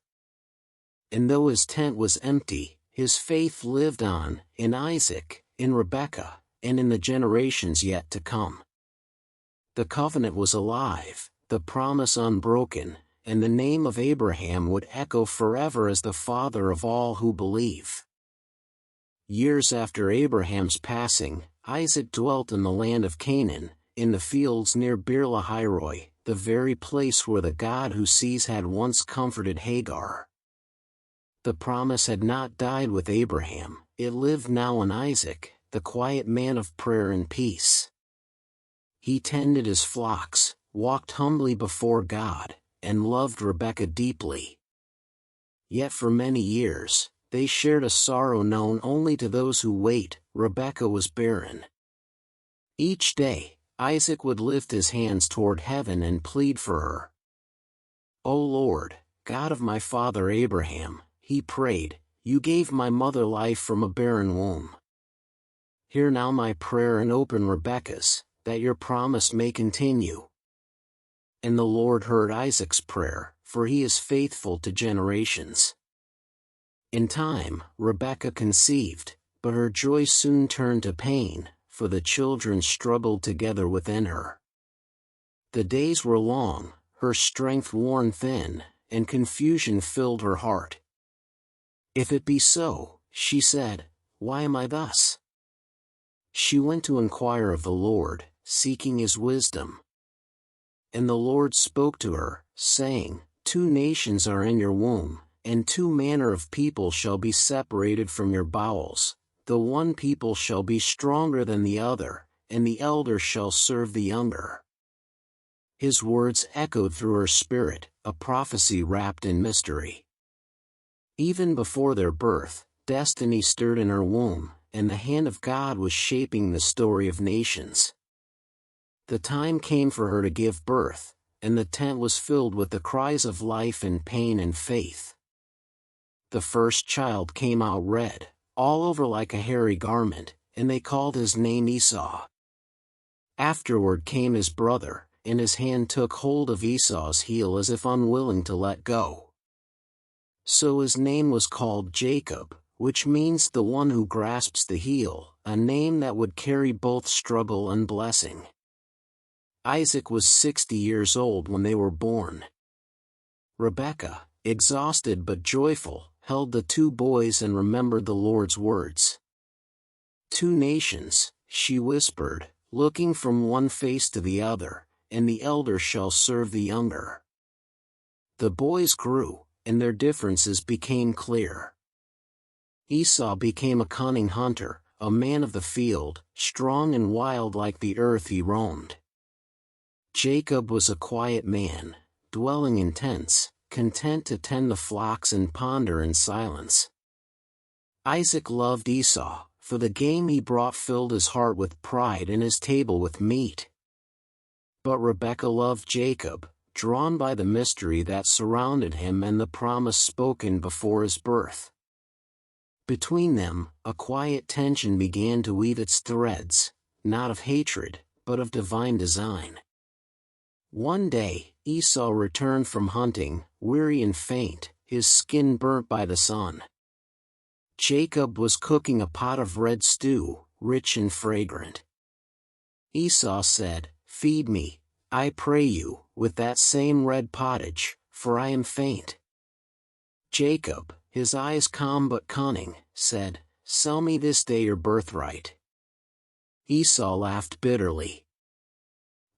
And though his tent was empty, his faith lived on, in Isaac, in Rebekah, and in the generations yet to come. The covenant was alive, the promise unbroken, and the name of Abraham would echo forever as the father of all who believe. Years after Abraham's passing, Isaac dwelt in the land of Canaan, in the fields near Beer-lahai-roi, the very place where the God who sees had once comforted Hagar. The promise had not died with Abraham, it lived now in Isaac, the quiet man of prayer and peace. He tended his flocks, walked humbly before God, and loved Rebekah deeply. Yet for many years, they shared a sorrow known only to those who wait. Rebekah was barren. Each day, Isaac would lift his hands toward heaven and plead for her. "O Lord, God of my father Abraham," he prayed, "you gave my mother life from a barren womb. Hear now my prayer and open Rebekah's, that your promise may continue." And the Lord heard Isaac's prayer, for he is faithful to generations. In time, Rebekah conceived, but her joy soon turned to pain, for the children struggled together within her. The days were long, her strength worn thin, and confusion filled her heart. "If it be so," she said, "why am I thus?" She went to inquire of the Lord, seeking his wisdom. And the Lord spoke to her, saying, "Two nations are in your womb, and two manner of people shall be separated from your bowels. The one people shall be stronger than the other, and the elder shall serve the younger." His words echoed through her spirit, a prophecy wrapped in mystery. Even before their birth, destiny stirred in her womb, and the hand of God was shaping the story of nations. The time came for her to give birth, and the tent was filled with the cries of life and pain and faith. The first child came out red, all over like a hairy garment, and they called his name Esau. Afterward came his brother, and his hand took hold of Esau's heel as if unwilling to let go. So his name was called Jacob, which means the one who grasps the heel, a name that would carry both struggle and blessing. Isaac was 60 years old when they were born. Rebekah, exhausted but joyful, held the two boys and remembered the Lord's words. "Two nations," she whispered, looking from one face to the other, "and the elder shall serve the younger." The boys grew, and their differences became clear. Esau became a cunning hunter, a man of the field, strong and wild like the earth he roamed. Jacob was a quiet man, dwelling in tents, content to tend the flocks and ponder in silence. Isaac loved Esau, for the game he brought filled his heart with pride and his table with meat. But Rebekah loved Jacob, drawn by the mystery that surrounded him and the promise spoken before his birth. Between them, a quiet tension began to weave its threads, not of hatred, but of divine design. One day, Esau returned from hunting, weary and faint, his skin burnt by the sun. Jacob was cooking a pot of red stew, rich and fragrant. Esau said, "Feed me, I pray you, with that same red pottage, for I am faint." Jacob, his eyes calm but cunning, said, "Sell me this day your birthright." Esau laughed bitterly.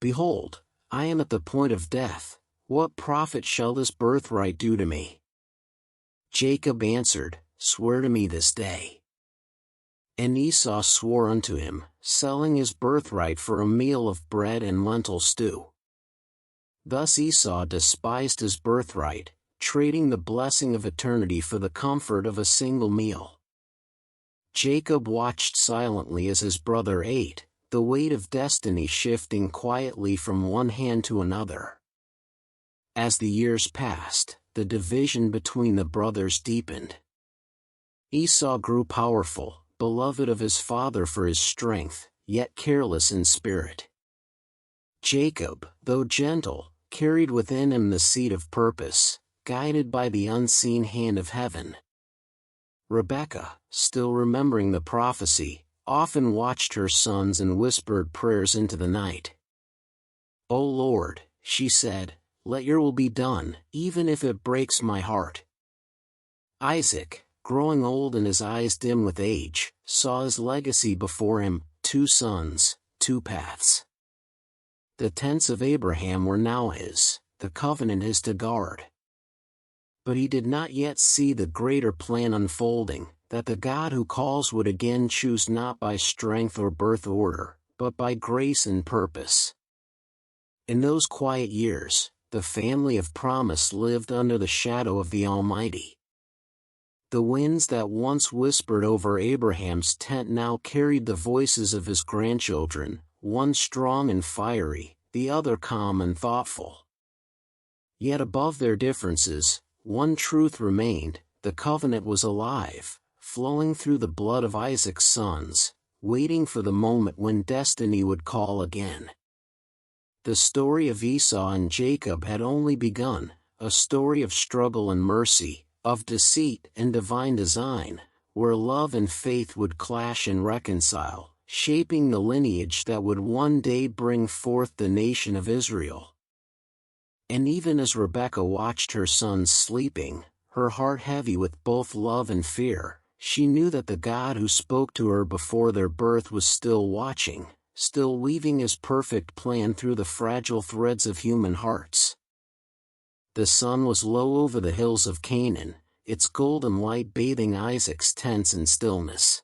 "Behold, I am at the point of death, what profit shall this birthright do to me?" Jacob answered, "Swear to me this day." And Esau swore unto him, selling his birthright for a meal of bread and lentil stew. Thus Esau despised his birthright, trading the blessing of eternity for the comfort of a single meal. Jacob watched silently as his brother ate, the weight of destiny shifting quietly from one hand to another. As the years passed, the division between the brothers deepened. Esau grew powerful, beloved of his father for his strength, yet careless in spirit. Jacob, though gentle, carried within him the seed of purpose, guided by the unseen hand of heaven. Rebekah, still remembering the prophecy, often watched her sons and whispered prayers into the night. "O Lord," she said, "let your will be done, even if it breaks my heart." Isaac, growing old and his eyes dim with age, saw his legacy before him, 2 sons, 2 paths. The tents of Abraham were now his, the covenant his to guard. But he did not yet see the greater plan unfolding, that the God who calls would again choose not by strength or birth order, but by grace and purpose. In those quiet years, the family of promise lived under the shadow of the Almighty. The winds that once whispered over Abraham's tent now carried the voices of his grandchildren, one strong and fiery, the other calm and thoughtful. Yet above their differences, one truth remained: the covenant was alive, flowing through the blood of Isaac's sons, waiting for the moment when destiny would call again. The story of Esau and Jacob had only begun, a story of struggle and mercy, of deceit and divine design, where love and faith would clash and reconcile, shaping the lineage that would one day bring forth the nation of Israel. And even as Rebekah watched her sons sleeping, her heart heavy with both love and fear, she knew that the God who spoke to her before their birth was still watching, still weaving his perfect plan through the fragile threads of human hearts. The sun was low over the hills of Canaan, its golden light bathing Isaac's tents in stillness.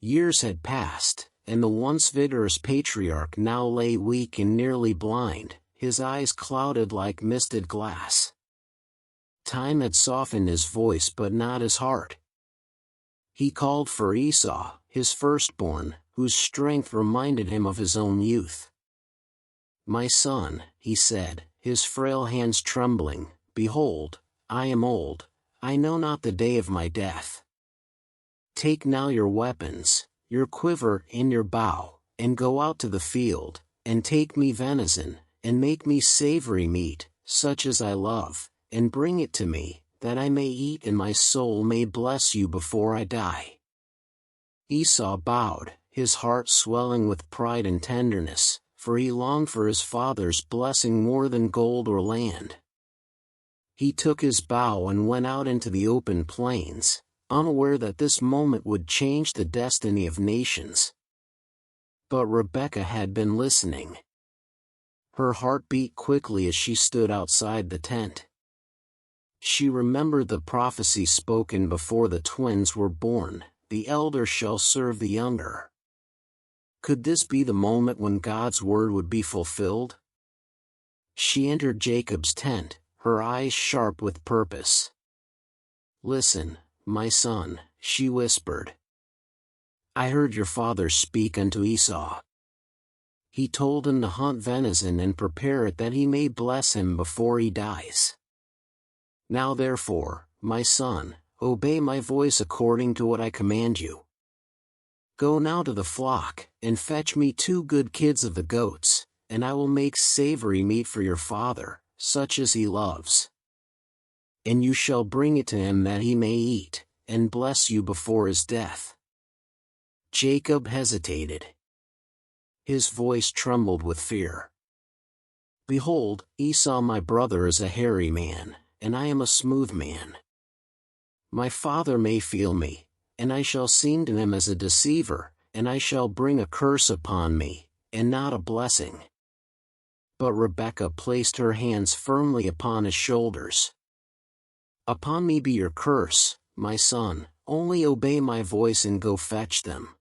Years had passed, and the once vigorous patriarch now lay weak and nearly blind, his eyes clouded like misted glass. Time had softened his voice but not his heart. He called for Esau, his firstborn, whose strength reminded him of his own youth. "My son," he said, his frail hands trembling, "behold, I am old, I know not the day of my death. Take now your weapons, your quiver and your bow, and go out to the field, and take me venison, and make me savory meat, such as I love, and bring it to me, that I may eat and my soul may bless you before I die." Esau bowed, his heart swelling with pride and tenderness, for he longed for his father's blessing more than gold or land. He took his bow and went out into the open plains, unaware that this moment would change the destiny of nations. But Rebekah had been listening. Her heart beat quickly as she stood outside the tent. She remembered the prophecy spoken before the twins were born, "The elder shall serve the younger." Could this be the moment when God's word would be fulfilled? She entered Jacob's tent, her eyes sharp with purpose. "Listen, my son," she whispered. "I heard your father speak unto Esau. He told him to hunt venison and prepare it that he may bless him before he dies. Now therefore, my son, obey my voice according to what I command you. Go now to the flock, and fetch me 2 good kids of the goats, and I will make savory meat for your father, such as he loves. And you shall bring it to him that he may eat, and bless you before his death." Jacob hesitated. His voice trembled with fear. "Behold, Esau my brother is a hairy man, and I am a smooth man. My father may feel me, and I shall seem to him as a deceiver, and I shall bring a curse upon me, and not a blessing." But Rebekah placed her hands firmly upon his shoulders. "Upon me be your curse, my son, only obey my voice and go fetch them."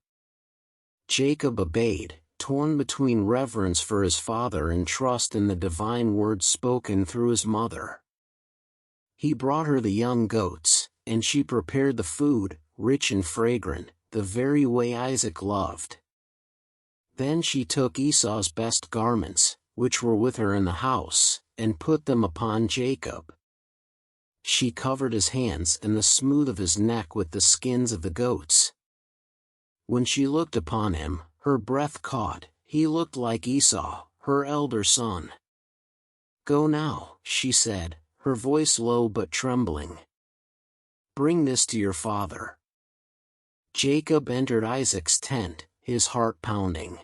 Jacob obeyed, torn between reverence for his father and trust in the divine words spoken through his mother. He brought her the young goats, and she prepared the food, rich and fragrant, the very way Isaac loved. Then she took Esau's best garments, which were with her in the house, and put them upon Jacob. She covered his hands and the smooth of his neck with the skins of the goats. When she looked upon him, her breath caught. He looked like Esau, her elder son. "Go now," she said, her voice low but trembling. "Bring this to your father." Jacob entered Isaac's tent, his heart pounding.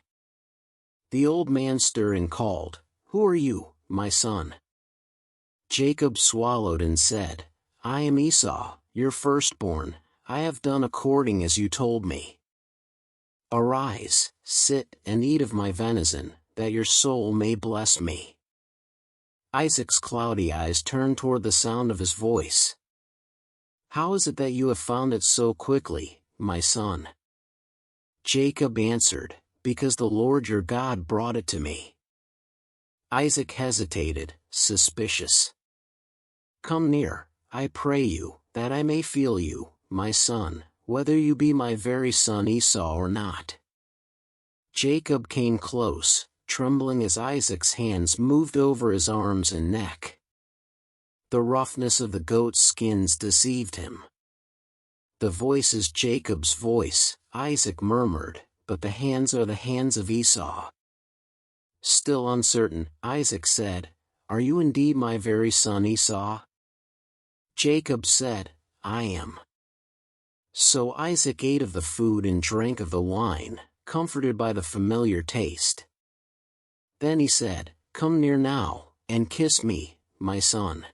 The old man stirred and called, "Who are you, my son?" Jacob swallowed and said, "I am Esau, your firstborn. I have done according as you told me. Arise, sit and eat of my venison, that your soul may bless me." Isaac's cloudy eyes turned toward the sound of his voice. "How is it that you have found it so quickly, my son?" Jacob answered, "Because the Lord your God brought it to me." Isaac hesitated, suspicious. "Come near, I pray you, that I may feel you, my son, whether you be my very son Esau or not." Jacob came close, trembling as Isaac's hands moved over his arms and neck. The roughness of the goat's skins deceived him. "The voice is Jacob's voice," Isaac murmured, "but the hands are the hands of Esau." Still uncertain, Isaac said, "Are you indeed my very son Esau?" Jacob said, "I am." So Isaac ate of the food and drank of the wine, comforted by the familiar taste. Then he said, "Come near now, and kiss me, my son."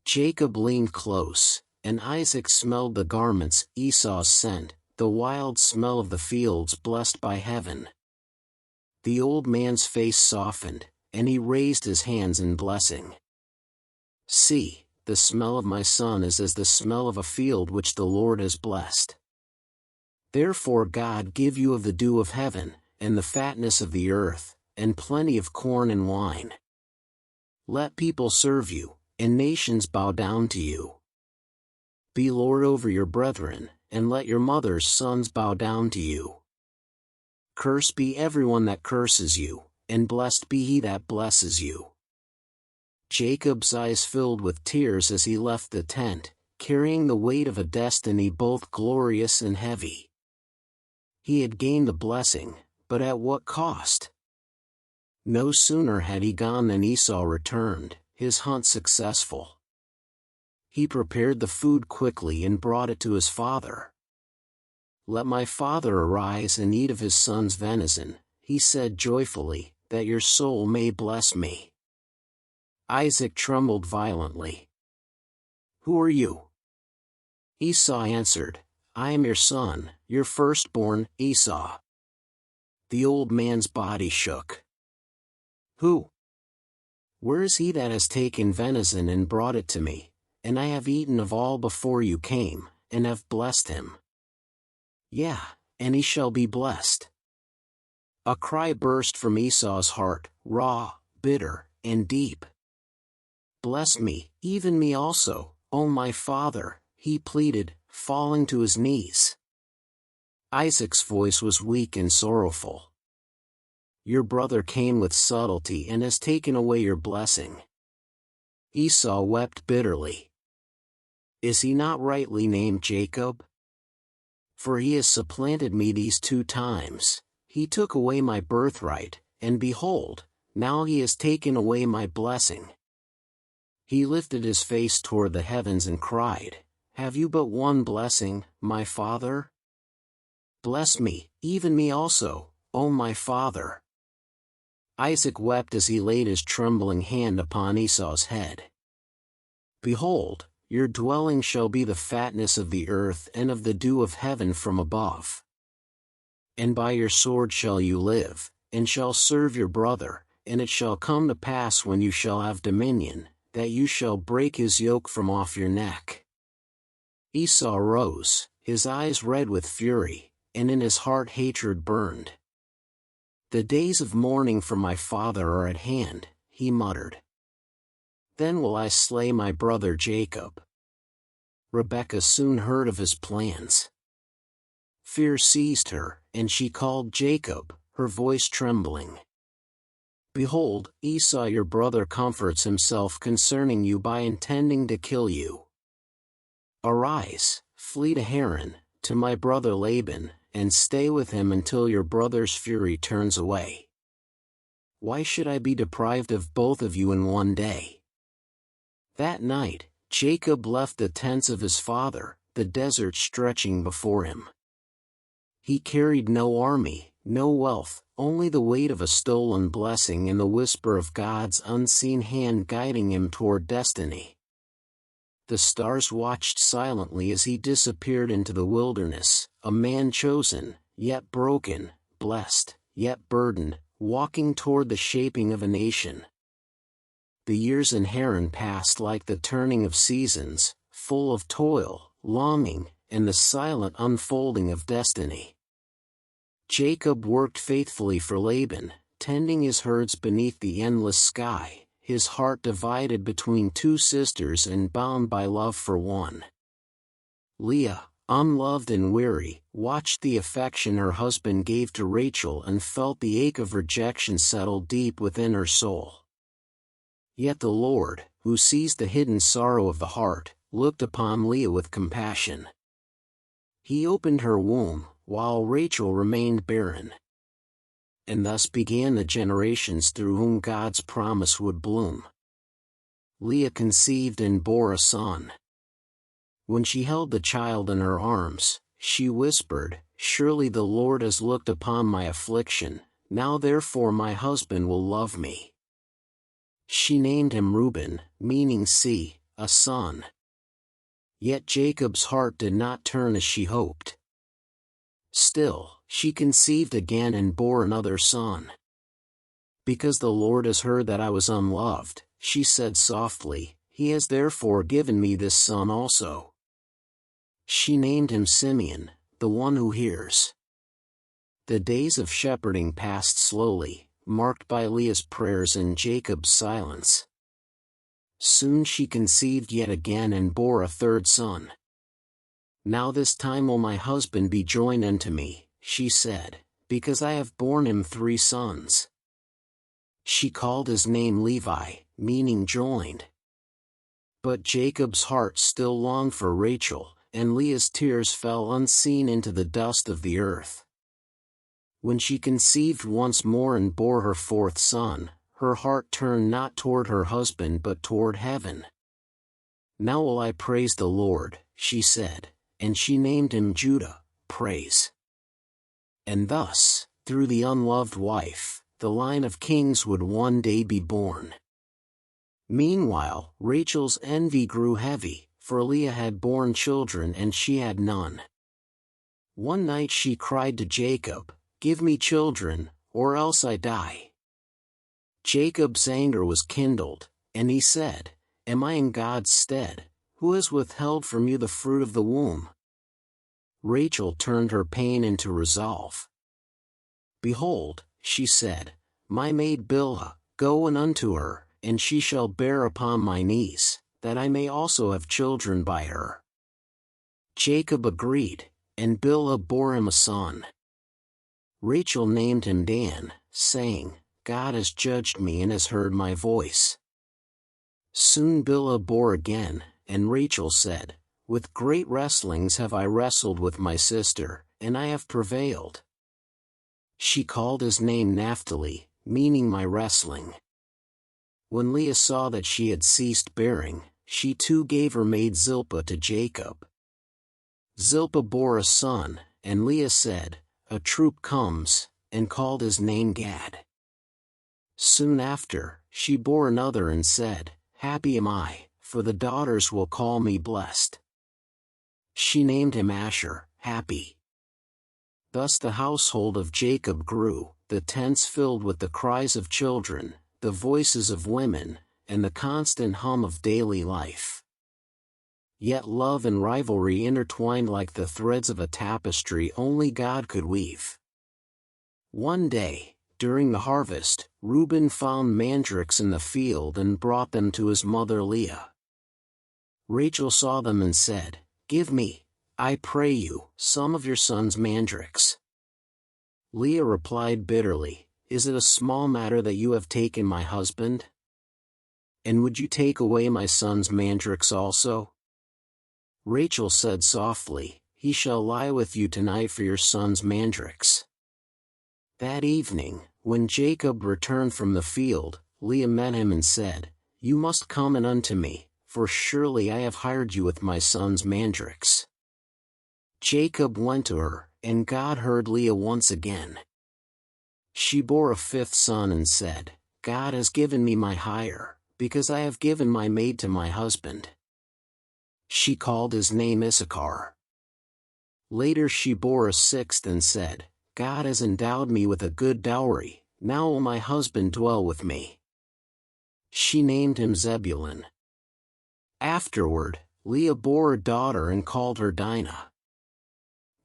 Jacob leaned close, and Isaac smelled the garments Esau's sent, the wild smell of the fields blessed by heaven. The old man's face softened, and he raised his hands in blessing. "See, the smell of my son is as the smell of a field which the Lord has blessed. Therefore God give you of the dew of heaven, and the fatness of the earth, and plenty of corn and wine. Let people serve you, and nations bow down to you. Be Lord over your brethren, and let your mother's sons bow down to you. Cursed be everyone that curses you, and blessed be he that blesses you." Jacob's eyes filled with tears as he left the tent, carrying the weight of a destiny both glorious and heavy. He had gained the blessing, but at what cost? No sooner had he gone than Esau returned, his hunt successful. He prepared the food quickly and brought it to his father. "Let my father arise and eat of his son's venison," he said joyfully, "that your soul may bless me." Isaac trembled violently. Who are you?" Esau answered, "I am your son, your firstborn, Esau." The old man's body shook. "Who? Where is he that has taken venison and brought it to me? And I have eaten of all before you came, and have blessed him. Yeah, and he shall be blessed." A cry burst from Esau's heart, raw, bitter, and deep. "Bless me, even me also, O my father," he pleaded, falling to his knees. Isaac's voice was weak and sorrowful. "Your brother came with subtlety and has taken away your blessing." Esau wept bitterly. "Is he not rightly named Jacob? For he has supplanted me these 2 times. He took away my birthright, and behold, now he has taken away my blessing." He lifted his face toward the heavens and cried, "Have you but one blessing, my father? Bless me, even me also, O my father." Isaac wept as he laid his trembling hand upon Esau's head. "Behold, your dwelling shall be the fatness of the earth and of the dew of heaven from above. And by your sword shall you live, and shall serve your brother, and it shall come to pass when you shall have dominion, that you shall break his yoke from off your neck." Esau rose, his eyes red with fury, and in his heart hatred burned. "The days of mourning for my father are at hand," he muttered. "Then will I slay my brother Jacob." Rebekah soon heard of his plans. Fear seized her, and she called Jacob, her voice trembling. "Behold, Esau your brother comforts himself concerning you by intending to kill you. Arise, flee to Haran, to my brother Laban, and stay with him until your brother's fury turns away. Why should I be deprived of both of you in one day?" That night, Jacob left the tents of his father, the desert stretching before him. He carried no army, no wealth, only the weight of a stolen blessing and the whisper of God's unseen hand guiding him toward destiny. The stars watched silently as he disappeared into the wilderness, a man chosen, yet broken, blessed, yet burdened, walking toward the shaping of a nation. The years in Haran passed like the turning of seasons, full of toil, longing, and the silent unfolding of destiny. Jacob worked faithfully for Laban, tending his herds beneath the endless sky, his heart divided between 2 sisters and bound by love for one. Leah, unloved and weary, watched the affection her husband gave to Rachel and felt the ache of rejection settle deep within her soul. Yet the Lord, who sees the hidden sorrow of the heart, looked upon Leah with compassion. He opened her womb, while Rachel remained barren. And thus began the generations through whom God's promise would bloom. Leah conceived and bore a son. When she held the child in her arms, she whispered, "Surely the Lord has looked upon my affliction, now therefore my husband will love me." She named him Reuben, meaning "see, a son." Yet Jacob's heart did not turn as she hoped. Still, she conceived again and bore another son. "Because the Lord has heard that I was unloved," she said softly, "he has therefore given me this son also." She named him Simeon, the one who hears. The days of shepherding passed slowly, marked by Leah's prayers and Jacob's silence. Soon she conceived yet again and bore a 3rd son. "Now this time will my husband be joined unto me," she said, "because I have borne him 3 sons. She called his name Levi, meaning joined. But Jacob's heart still longed for Rachel, and Leah's tears fell unseen into the dust of the earth. When she conceived once more and bore her 4th son, her heart turned not toward her husband but toward heaven. "Now will I praise the Lord," she said, and she named him Judah, praise. And thus, through the unloved wife, the line of kings would one day be born. Meanwhile, Rachel's envy grew heavy, for Leah had borne children and she had none. One night she cried to Jacob, "Give me children, or else I die." Jacob's anger was kindled, and he said, "Am I in God's stead, who has withheld from you the fruit of the womb?" Rachel turned her pain into resolve. "Behold," she said, "my maid Bilhah, go in unto her, and she shall bear upon my knees, that I may also have children by her." Jacob agreed, and Bilhah bore him a son. Rachel named him Dan, saying, "God has judged me and has heard my voice." Soon Bilhah bore again, and Rachel said, "With great wrestlings have I wrestled with my sister, and I have prevailed." She called his name Naphtali, meaning my wrestling. When Leah saw that she had ceased bearing, she too gave her maid Zilpah to Jacob. Zilpah bore a son, and Leah said, "A troop comes," and called his name Gad. Soon after, she bore another and said, "Happy am I, for the daughters will call me blessed." She named him Asher, happy. Thus the household of Jacob grew, the tents filled with the cries of children, the voices of women, and the constant hum of daily life. Yet love and rivalry intertwined like the threads of a tapestry only God could weave. One day, during the harvest, Reuben found mandrakes in the field and brought them to his mother Leah. Rachel saw them and said, "Give me, I pray you, some of your son's mandrakes." Leah replied bitterly, "Is it a small matter that you have taken my husband? And would you take away my son's mandrakes also?" Rachel said softly, "He shall lie with you tonight for your son's mandrakes." That evening, when Jacob returned from the field, Leah met him and said, "You must come in unto me, for surely I have hired you with my son's mandrakes." Jacob went to her, and God heard Leah once again. She bore a fifth son and said, "God has given me my hire, because I have given my maid to my husband." She called his name Issachar. Later she bore a sixth and said, "God has endowed me with a good dowry, now will my husband dwell with me." She named him Zebulun. Afterward, Leah bore a daughter and called her Dinah.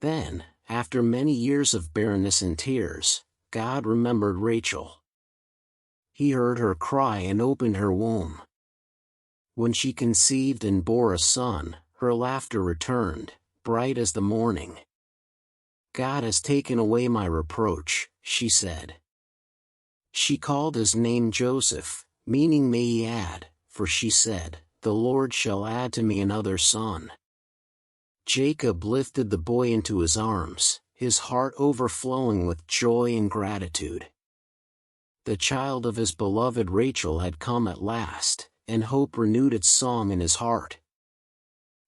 Then, after many years of barrenness and tears, God remembered Rachel. He heard her cry and opened her womb. When she conceived and bore a son, her laughter returned, bright as the morning. "God has taken away my reproach," she said. She called his name Joseph, meaning may he add, for she said, "The Lord shall add to me another son." Jacob lifted the boy into his arms, his heart overflowing with joy and gratitude. The child of his beloved Rachel had come at last, and hope renewed its song in his heart.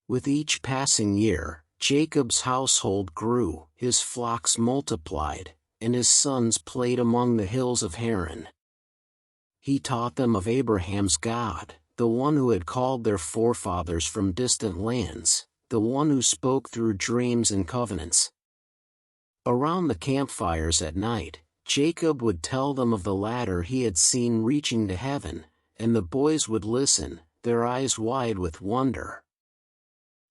With each passing year, Jacob's household grew, his flocks multiplied, and his sons played among the hills of Haran. He taught them of Abraham's God, the one who had called their forefathers from distant lands, the one who spoke through dreams and covenants. Around the campfires at night, Jacob would tell them of the ladder he had seen reaching to heaven, and the boys would listen, their eyes wide with wonder.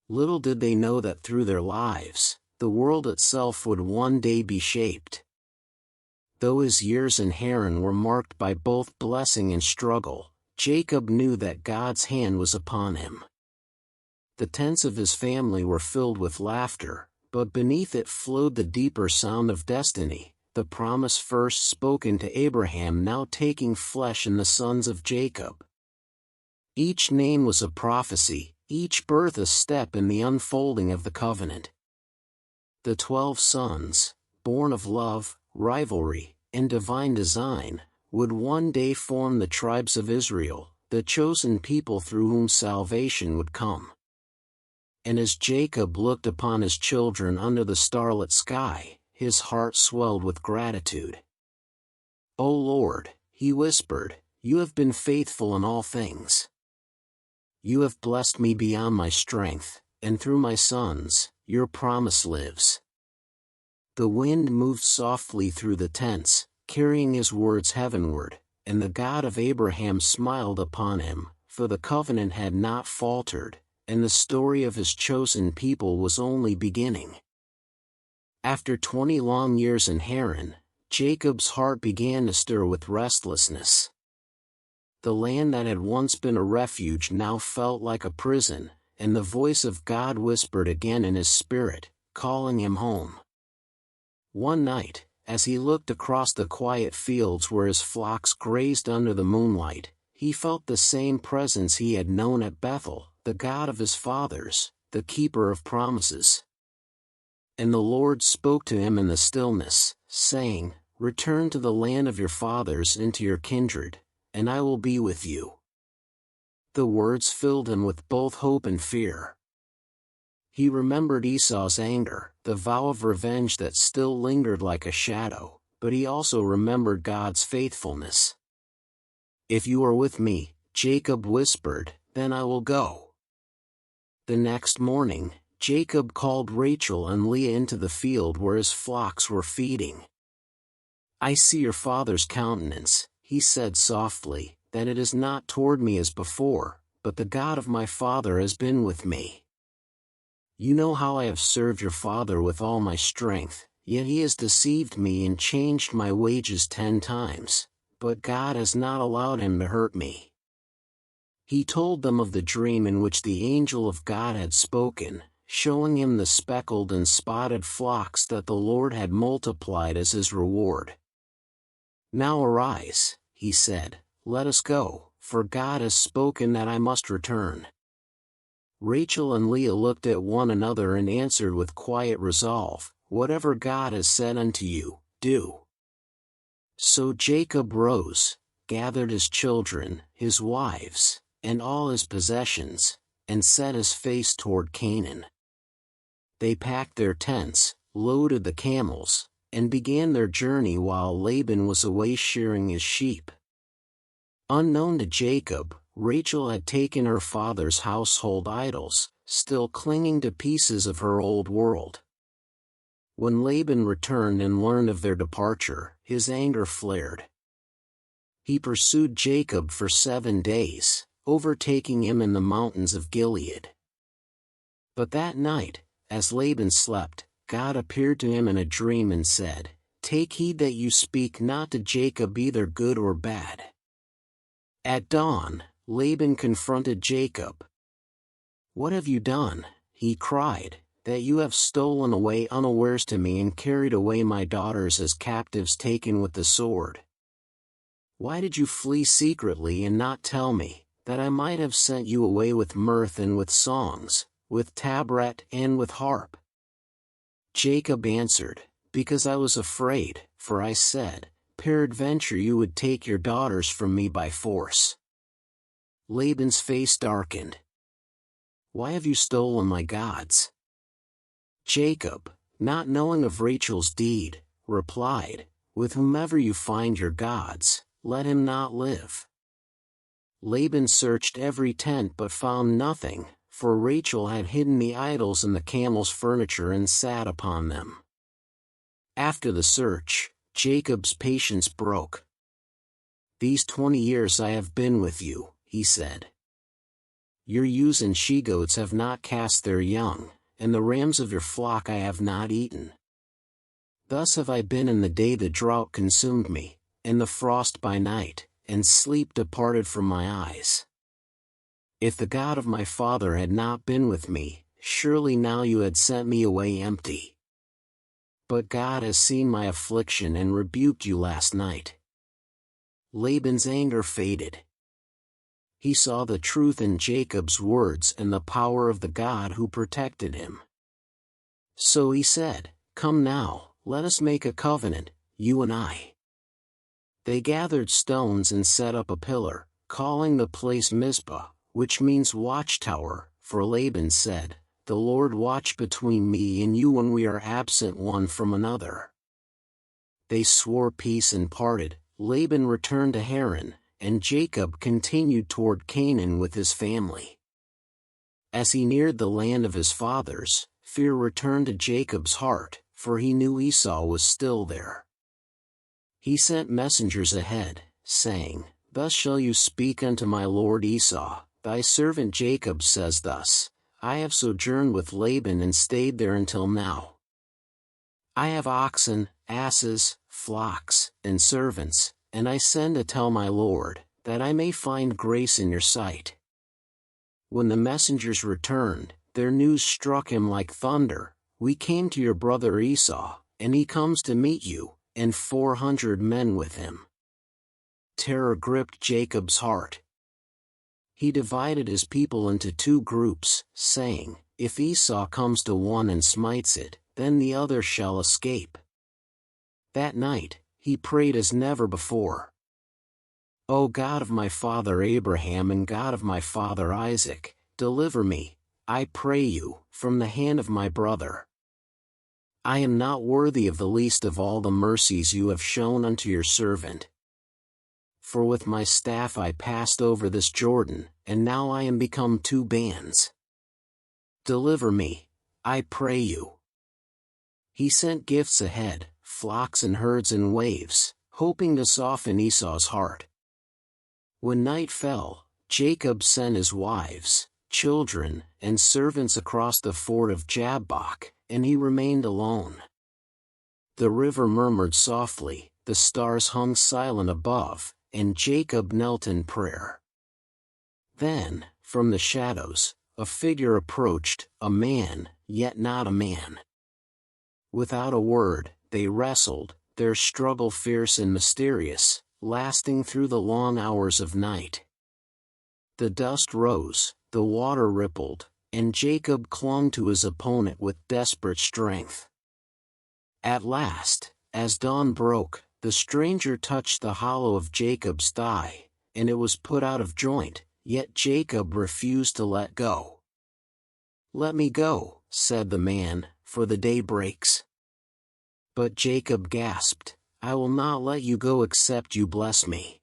Little did they know that through their lives, the world itself would one day be shaped. Though his years in Haran were marked by both blessing and struggle, Jacob knew that God's hand was upon him. The tents of his family were filled with laughter, but beneath it flowed the deeper sound of destiny, the promise first spoken to Abraham now taking flesh in the sons of Jacob. Each name was a prophecy, each birth a step in the unfolding of the covenant. The 12 sons, born of love, rivalry, and divine design, would one day form the tribes of Israel, the chosen people through whom salvation would come. And as Jacob looked upon his children under the starlit sky, his heart swelled with gratitude. "O Lord," he whispered, "you have been faithful in all things. You have blessed me beyond my strength, and through my sons, your promise lives. The wind moved softly through the tents, carrying his words heavenward, and the God of Abraham smiled upon him, for the covenant had not faltered, and the story of his chosen people was only beginning. After 20 long years in Haran, Jacob's heart began to stir with restlessness. The land that had once been a refuge now felt like a prison, and the voice of God whispered again in his spirit, calling him home. One night, as he looked across the quiet fields where his flocks grazed under the moonlight, he felt the same presence he had known at Bethel, the God of his fathers, the keeper of promises. And the Lord spoke to him in the stillness, saying, Return to the land of your fathers and to your kindred, and I will be with you. The words filled him with both hope and fear. He remembered Esau's anger, the vow of revenge that still lingered like a shadow, but he also remembered God's faithfulness. If you are with me, Jacob whispered, then I will go. The next morning, Jacob called Rachel and Leah into the field where his flocks were feeding. I see your father's countenance, he said softly, that it is not toward me as before, but the God of my father has been with me. You know how I have served your father with all my strength, yet he has deceived me and changed my wages 10 times, but God has not allowed him to hurt me. He told them of the dream in which the angel of God had spoken, showing him the speckled and spotted flocks that the Lord had multiplied as his reward. Now arise, he said, let us go, for God has spoken that I must return. Rachel and Leah looked at one another and answered with quiet resolve, Whatever God has said unto you, do. So Jacob rose, gathered his children, his wives, and all his possessions, and set his face toward Canaan. They packed their tents, loaded the camels, and began their journey while Laban was away shearing his sheep. Unknown to Jacob, Rachel had taken her father's household idols, still clinging to pieces of her old world. When Laban returned and learned of their departure, his anger flared. He pursued Jacob for 7 days, overtaking him in the mountains of Gilead. But that night, as Laban slept, God appeared to him in a dream and said, Take heed that you speak not to Jacob either good or bad. At dawn, Laban confronted Jacob. What have you done, he cried, that you have stolen away unawares to me and carried away my daughters as captives taken with the sword? Why did you flee secretly and not tell me, that I might have sent you away with mirth and with songs, with tabret and with harp? Jacob answered, Because I was afraid, for I said, Peradventure you would take your daughters from me by force. Laban's face darkened. Why have you stolen my gods? Jacob, not knowing of Rachel's deed, replied, With whomever you find your gods, let him not live. Laban searched every tent but found nothing, for Rachel had hidden the idols in the camel's furniture and sat upon them. After the search, Jacob's patience broke. These 20 years I have been with you, he said. Your ewes and she-goats have not cast their young, and the rams of your flock I have not eaten. Thus have I been in the day the drought consumed me, and the frost by night, and sleep departed from my eyes. If the God of my father had not been with me, surely now you had sent me away empty. But God has seen my affliction and rebuked you last night. Laban's anger faded. He saw the truth in Jacob's words and the power of the God who protected him. So he said, Come now, let us make a covenant, you and I. They gathered stones and set up a pillar, calling the place Mizpah, which means watchtower, for Laban said, The Lord watch between me and you when we are absent one from another. They swore peace and parted. Laban returned to Haran, and Jacob continued toward Canaan with his family. As he neared the land of his fathers, fear returned to Jacob's heart, for he knew Esau was still there. He sent messengers ahead, saying, "Thus shall you speak unto my lord Esau, thy servant Jacob says thus, I have sojourned with Laban and stayed there until now. I have oxen, asses, flocks, and servants, and I send to tell my lord, that I may find grace in your sight." When the messengers returned, their news struck him like thunder. "We came to your brother Esau, and he comes to meet you, and 400 men with him." Terror gripped Jacob's heart. He divided his people into 2 groups, saying, "If Esau comes to one and smites it, then the other shall escape." That night, he prayed as never before. "O God of my father Abraham and God of my father Isaac, deliver me, I pray you, from the hand of my brother. I am not worthy of the least of all the mercies you have shown unto your servant. For with my staff I passed over this Jordan, and now I am become 2 bands. Deliver me, I pray you." He sent gifts ahead, flocks and herds in waves, hoping to soften Esau's heart. When night fell, Jacob sent his wives, children, and servants across the ford of Jabbok, and he remained alone. The river murmured softly, the stars hung silent above, and Jacob knelt in prayer. Then, from the shadows, a figure approached, a man, yet not a man. Without a word, they wrestled, their struggle fierce and mysterious, lasting through the long hours of night. The dust rose, the water rippled, and Jacob clung to his opponent with desperate strength. At last, as dawn broke, the stranger touched the hollow of Jacob's thigh, and it was put out of joint, yet Jacob refused to let go. "Let me go," said the man, "for the day breaks." But Jacob gasped, "I will not let you go except you bless me."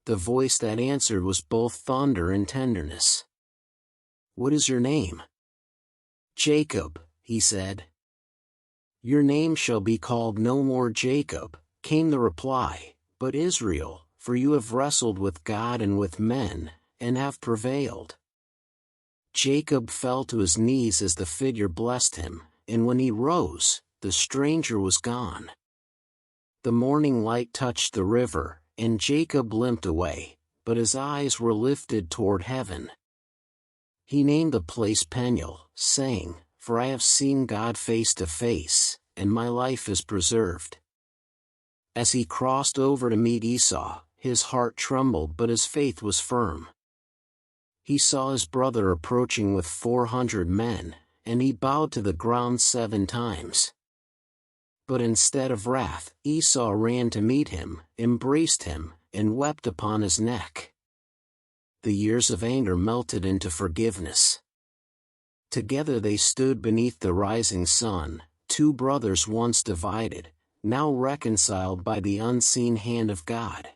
The voice that answered was both thunder and tenderness. "What is your name?" "Jacob," he said. "Your name shall be called no more Jacob," came the reply, "but Israel, for you have wrestled with God and with men, and have prevailed." Jacob fell to his knees as the figure blessed him, and when he rose, the stranger was gone. The morning light touched the river, and Jacob limped away, but his eyes were lifted toward heaven. He named the place Peniel, saying, "For I have seen God face to face, and my life is preserved." As he crossed over to meet Esau, his heart trembled but his faith was firm. He saw his brother approaching with 400 men, and he bowed to the ground 7 times. But instead of wrath, Esau ran to meet him, embraced him, and wept upon his neck. The years of anger melted into forgiveness. Together they stood beneath the rising sun, 2 brothers once divided, now reconciled by the unseen hand of God.